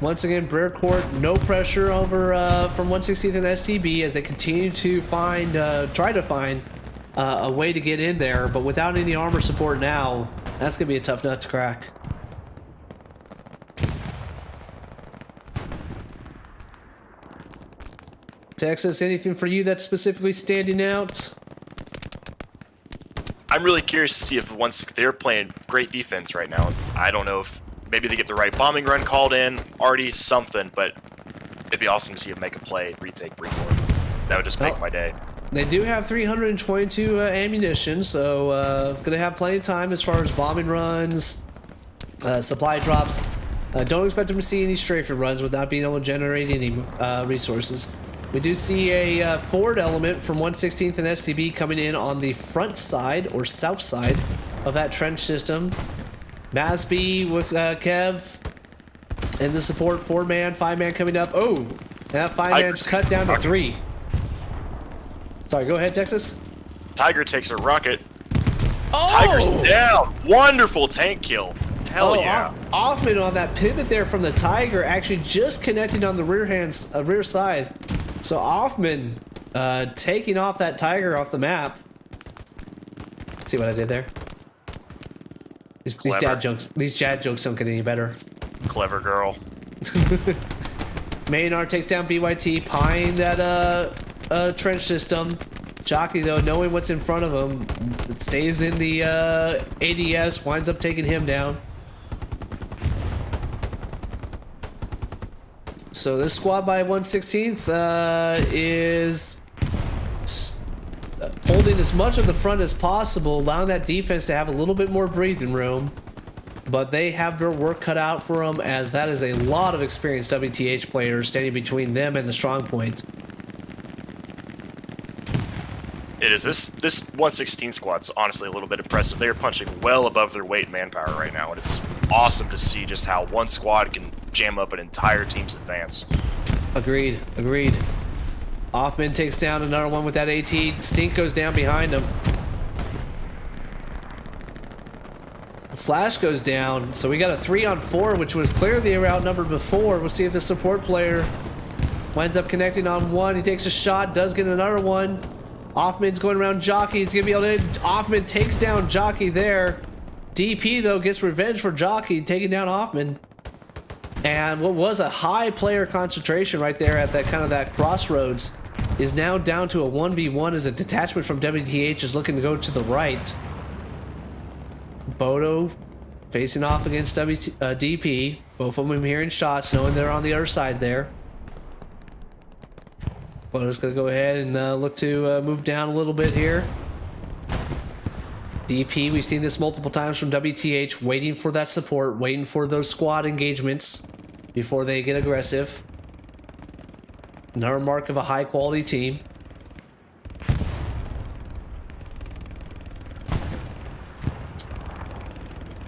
Once again, Brecourt, no pressure over from 116th and STB as they continue to try to find a way to get in there, but without any armor support now, that's gonna be a tough nut to crack. Texas, anything for you that's specifically standing out? I'm really curious to see if once they're playing great defense right now, I don't know if maybe they get the right bombing run called in, already something, but it'd be awesome to see them make a play, retake Brecourt. That would just make my day. They do have 322 ammunition, so gonna have plenty of time as far as bombing runs, supply drops. Don't expect them to see any strafing runs without being able to generate any resources. We do see a forward element from 116th and STB coming in on the front side or south side of that trench system. Masby with Kev and the support 4-man, 5-man coming up. Oh, and that 5-man's cut down to 3. Sorry, go ahead, Texas. Tiger takes a rocket. Oh! Tiger's down. Wonderful tank kill. Hell yeah. Offman on that pivot there from the Tiger, actually just connecting on the rear side. So Offman taking off that Tiger off the map. See what I did there? These dad jokes don't get any better. Clever girl. Maynard takes down BYT, pieing that trench system. Jockey, though, knowing what's in front of him, it stays in the ADS, winds up taking him down. So this squad by 116th is holding as much of the front as possible, allowing that defense to have a little bit more breathing room. But they have their work cut out for them, as that is a lot of experienced WTH players standing between them and the strong point. It is. This 116 squad's honestly a little bit impressive. They are punching well above their weight in manpower right now, and it's awesome to see just how one squad can jam up an entire team's advance. Agreed. Offman takes down another one with that AT. Sink goes down behind him. Flash goes down, so we got a 3-on-4, which was clearly outnumbered before. We'll see if the support player winds up connecting on one. He takes a shot, does get another one. Offman's going around Jockey. He's gonna be able to. Offman takes down Jockey there. DP though gets revenge for Jockey, taking down Offman. And what was a high player concentration right there at that that crossroads is now down to a 1v1 as a detachment from WTH is looking to go to the right. Bodo facing off against DP. Both of them hearing shots, knowing they're on the other side there. Bodo's gonna go ahead and look to move down a little bit here. DP, we've seen this multiple times from WTH, waiting for that support, waiting for those squad engagements before they get aggressive. Another mark of a high quality team.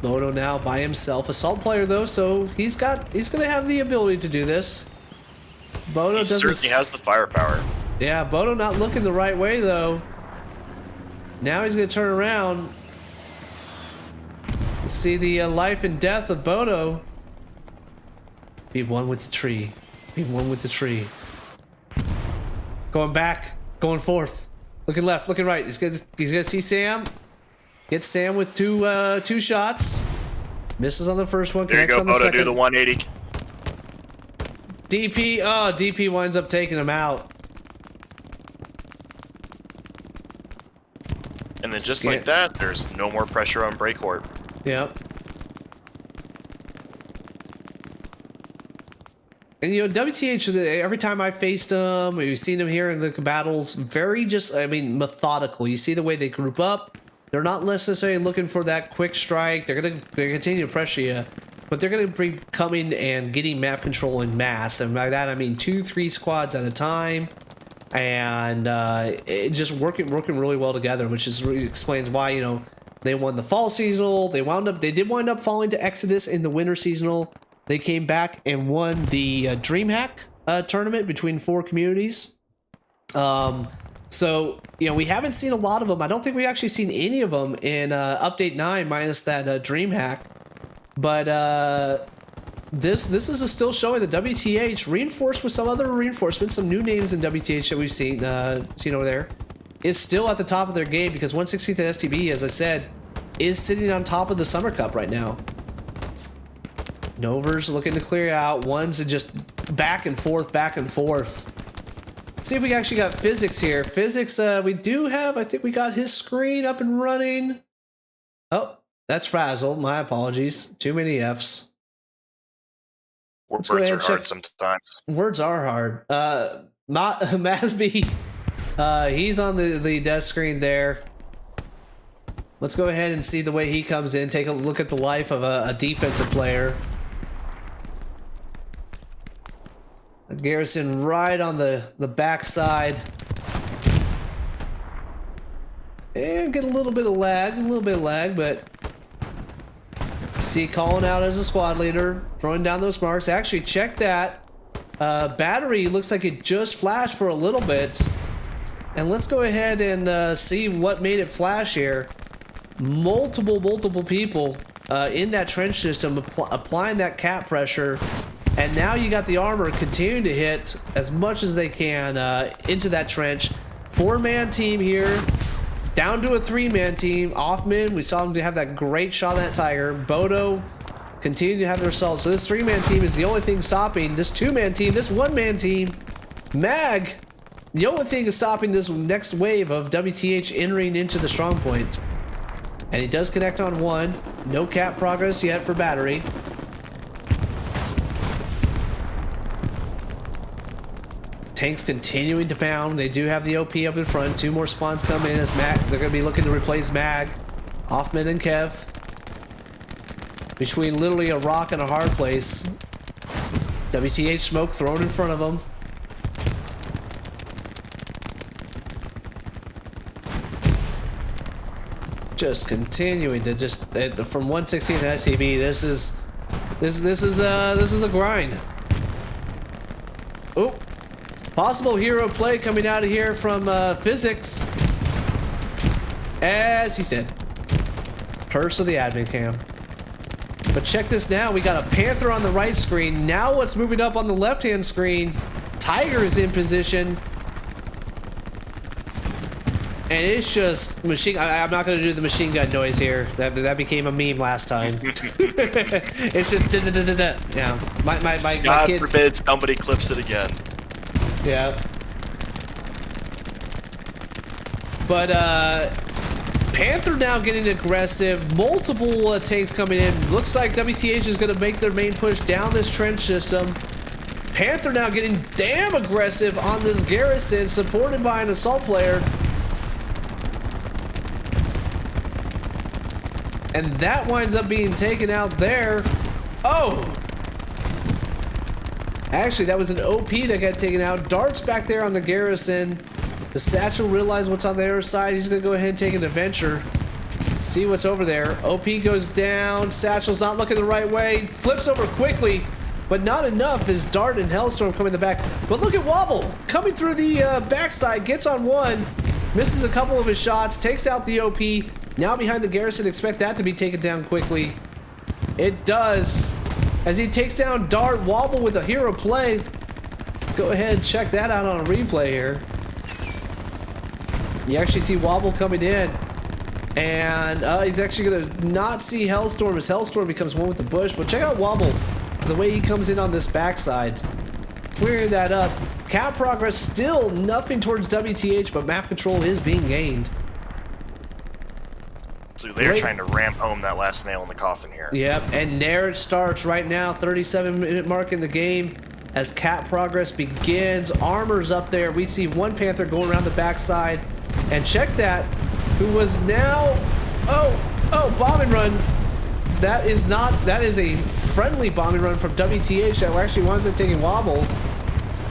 Bodo now by himself, assault player though, so he's gonna have the ability to do this. Bodo certainly has the firepower. Yeah, Bodo not looking the right way though. Now he's gonna turn around. Let's see the life and death of Bodo. Be one with the tree. Be one with the tree. Going back, going forth. Looking left, looking right. He's gonna see Sam. Gets Sam with two shots. Misses on the first one. There you go, Bodo. Do the 180. DP. Oh, DP winds up taking him out. And then just like that, there's no more pressure on Brecourt. Yep. And you know, WTH, every time I faced them, we've seen them here in the battles, very methodical. You see the way they group up. They're not necessarily looking for that quick strike. They're gonna continue to pressure you, but they're gonna be coming and getting map control in mass. And by that I mean 2-3 squads at a time, and it just working really well together, which really explains why they won the fall seasonal. They did wind up falling to Exodus in the winter seasonal. They came back and won the DreamHack tournament between 4 communities. So, we haven't seen a lot of them. I don't think we've actually seen any of them in Update 9 minus that DreamHack. But this is still showing the WTH reinforced with some other reinforcements, some new names in WTH that we've seen over there. Is still at the top of their game because 116th and STB, as I said, is sitting on top of the Summer Cup right now. Nover's looking to clear out. One's just back and forth, back and forth. See if we actually got Physics here. Physics, we do have, I think we got his screen up and running. Oh, that's Frazzle. My apologies. Too many F's. Words are hard sometimes. Words are hard. Masby, he's on the desk screen there. Let's go ahead and see the way he comes in. Take a look at the life of a defensive player. Garrison right on the backside. And get a little bit of lag, but see, calling out as a squad leader, throwing down those marks. Actually, check that. Battery looks like it just flashed for a little bit. And let's go ahead and see what made it flash here. Multiple people in that trench system applying that cap pressure. And now you got the armor continuing to hit as much as they can into that trench. 4-man team here. Down to a 3-man team. Offman, we saw him to have that great shot on that Tiger. Bodo continue to have their assault. So this 3-man team is the only thing stopping this 2-man team, this 1-man team. Mag, the only thing is stopping this next wave of WTH entering into the strong point. And he does connect on one. No cap progress yet for Battery. Tanks continuing to pound. They do have the OP up in front. 2 more spawns come in as Mag. They're going to be looking to replace Mag. Hoffman and Kev. Between literally a rock and a hard place. WTH smoke thrown in front of them. Just continuing to from 116 to STB. This is a grind. Oh. Possible hero play coming out of here from Physics. As he's dead. Curse of the admin cam. But check this now. We got a Panther on the right screen. Now what's moving up on the left-hand screen? Tiger is in position. And it's just machine. I'm not going to do the machine gun noise here. That became a meme last time. It's just da-da-da-da-da. Yeah. My God kids. forbid somebody clips it again. Yeah. But Panther now getting aggressive. Multiple tanks coming in. Looks like WTH is going to make their main push down this trench system. Panther now getting damn aggressive on this garrison, supported by an assault player. And that winds up being taken out there. Oh! Actually, that was an OP that got taken out. Dart's back there on the garrison. The Satchel realized what's on the other side. He's going to go ahead and take an adventure. See what's over there. OP goes down. Satchel's not looking the right way. Flips over quickly, but not enough as Dart and Hellstorm come in the back. But look at Wobble coming through the backside. Gets on one. Misses a couple of his shots. Takes out the OP. Now behind the garrison. Expect that to be taken down quickly. It does. As he takes down Dart, Wobble with a hero play. Let's go ahead and check that out on a replay here. You actually see Wobble coming in. And he's actually going to not see Hellstorm as Hellstorm becomes one with the bush. But check out Wobble, the way he comes in on this backside. Clearing that up. Cap progress still nothing towards WTH, but map control is being gained. So they're trying to ramp home that last nail in the coffin here. Yep, and there it starts right now, 37-minute mark in the game. As cap progress begins, armor's up there. We see one Panther going around the backside. And check that, who was now, bombing run. That is a friendly bombing run from WTH that actually winds up taking Wobble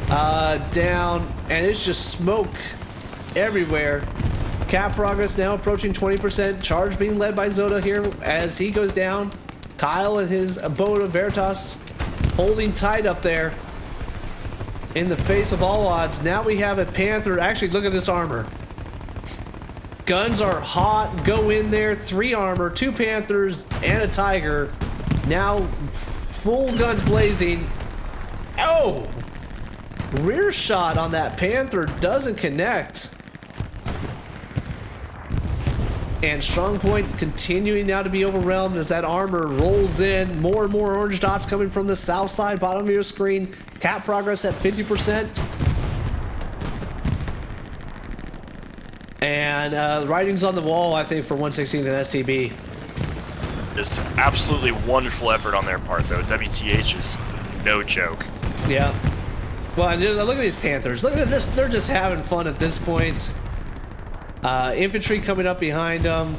down, and it's just smoke everywhere. Cap progress now approaching 20%. Charge being led by Zoda here as he goes down. Kyle and his boat of Veritas holding tight up there in the face of all odds. Now we have a Panther. Actually, look at this armor. Guns are hot. Go in there. 3 armor, 2 Panthers, and a Tiger. Now full guns blazing. Oh! Rear shot on that Panther doesn't connect. And Strongpoint continuing now to be overwhelmed as that armor rolls in. More and more orange dots coming from the south side, bottom of your screen. Cap progress at 50%. and writing's on the wall, I think, for 116th and STB. Just absolutely wonderful effort on their part, though. WTH is no joke. Yeah. Well, and look at these Panthers. Look at this. They're just having fun at this point. Infantry coming up behind them.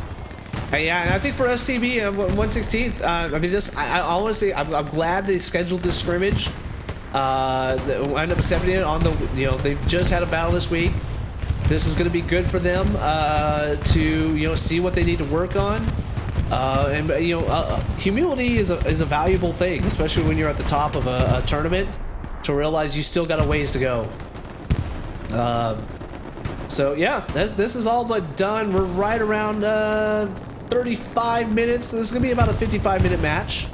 And yeah, and I think for STB and 116th, I mean, I honestly, I'm glad they scheduled this scrimmage. They end up accepting it on the, they just had a battle this week. This is going to be good for them to, see what they need to work on. And humility is a valuable thing, especially when you're at the top of a tournament, to realize you still got a ways to go. So yeah, this is all but done. We're right around 35 minutes. This is gonna be about a 55-minute match.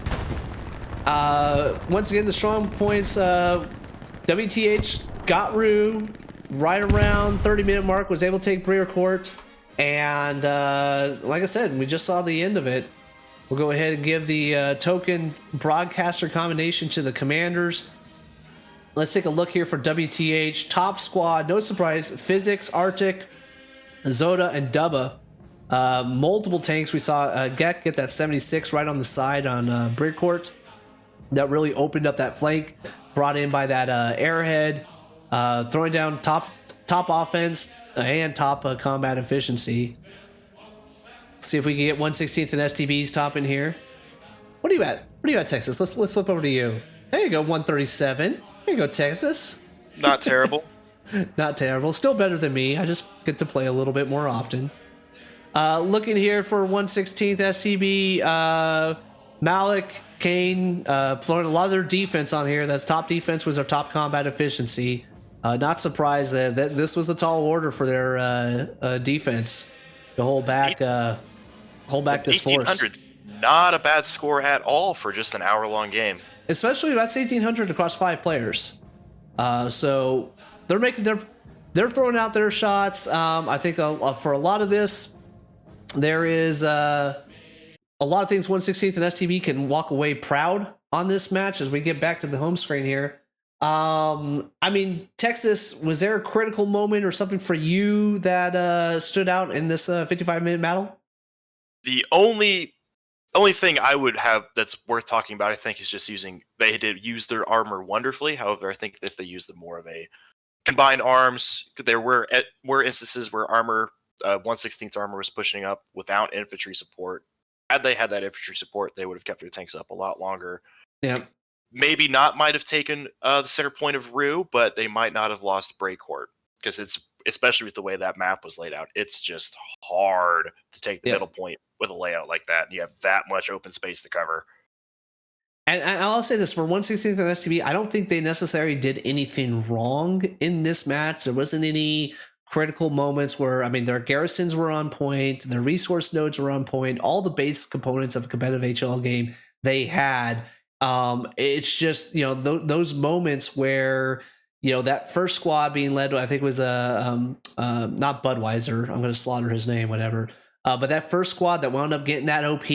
Once again, the strong points. WTH got Rue right around 30-minute mark. Was able to take Brecourt. And like I said, we just saw the end of it. We'll go ahead and give the token broadcaster combination to the commanders. Let's take a look here for WTH. Top squad, no surprise, Physics, Arctic, Zoda, and Dubba. Multiple tanks. We saw Gek get that 76 right on the side on Brecourt. That really opened up that flank, brought in by that airhead, throwing down top offense and top combat efficiency. See if we can get 116th and STB's top in here. What are you at? What are you at, Texas? Let's flip over to you. There you go, 137. There you go, Texas. Not terrible. Not terrible. Still better than me. I just get to play a little bit more often. Looking here for 116th STB, Malik, Kane, throwing a lot of their defense on here. That's top defense was their top combat efficiency. Not surprised that this was a tall order for their defense to hold back this force. 1800's not a bad score at all for just an hour-long game. Especially that's 1800 across 5 players. So they're throwing out their shots. I think for a lot of this, there is a lot of things 116th and STB can walk away proud on this match as we get back to the home screen here. I mean, Texas, was there a critical moment or something for you that stood out in this 55-minute battle? The only thing I would have that's worth talking about, I think, is just they did use their armor wonderfully. However, I think if they used more of a combined arms, there were instances where 116th armor was pushing up without infantry support. Had they had that infantry support, they would have kept their tanks up a lot longer. Yeah. Maybe might have taken the center point of Rue, but they might not have lost Brecourt, because it's, especially with the way that map was laid out, it's just hard to take the middle point with a layout like that, and you have that much open space to cover. And I'll say this, for 116th and STB, I don't think they necessarily did anything wrong in this match. There wasn't any critical moments where, I mean, their garrisons were on point, their resource nodes were on point, all the base components of a competitive HL game they had. It's just, those moments where, that first squad being led, I think was not Budweiser. I'm going to slaughter his name, whatever. But that first squad that wound up getting that OP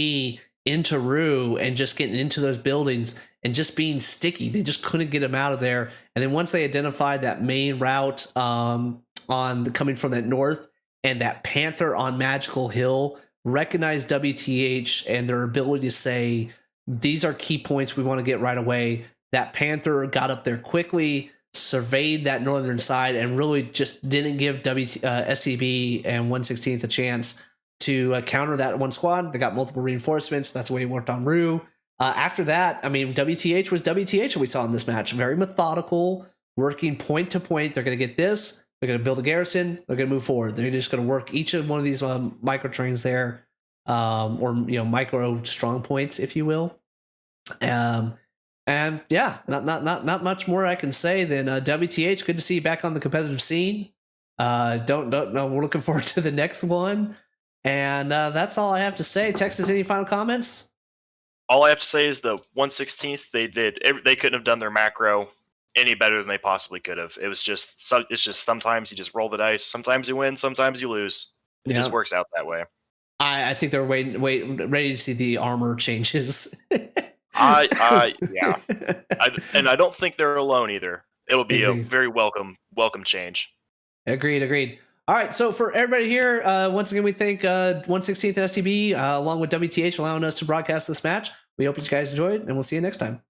into Rue and just getting into those buildings and just being sticky, they just couldn't get them out of there. And then once they identified that main route coming from that north and that Panther on Magical Hill, recognized WTH and their ability to say, these are key points we want to get right away. That Panther got up there quickly, surveyed that northern side, and really just didn't give STB and 116th a chance to counter that one squad. They got multiple reinforcements. That's the way he worked on Rue. After that, I mean, WTH was WTH that we saw in this match. Very methodical, working point to point. They're going to get this. They're going to build a garrison. They're going to move forward. They're just going to work each of one of these micro trains there, or micro strong points, if you will. And yeah, not much more I can say than WTH. Good to see you back on the competitive scene. Don't know. We're looking forward to the next one. And that's all I have to say. Texas, any final comments? All I have to say is the 116th, they couldn't have done their macro any better than they possibly could have. It's just sometimes you just roll the dice. Sometimes you win, sometimes you lose. It just works out that way. I think they're ready to see the armor changes. Yeah. And I don't think they're alone either. It'll be a very welcome change. Agreed. All right, so for everybody here, once again, we thank 116th StB along with WTH allowing us to broadcast this match. We hope you guys enjoyed, and we'll see you next time.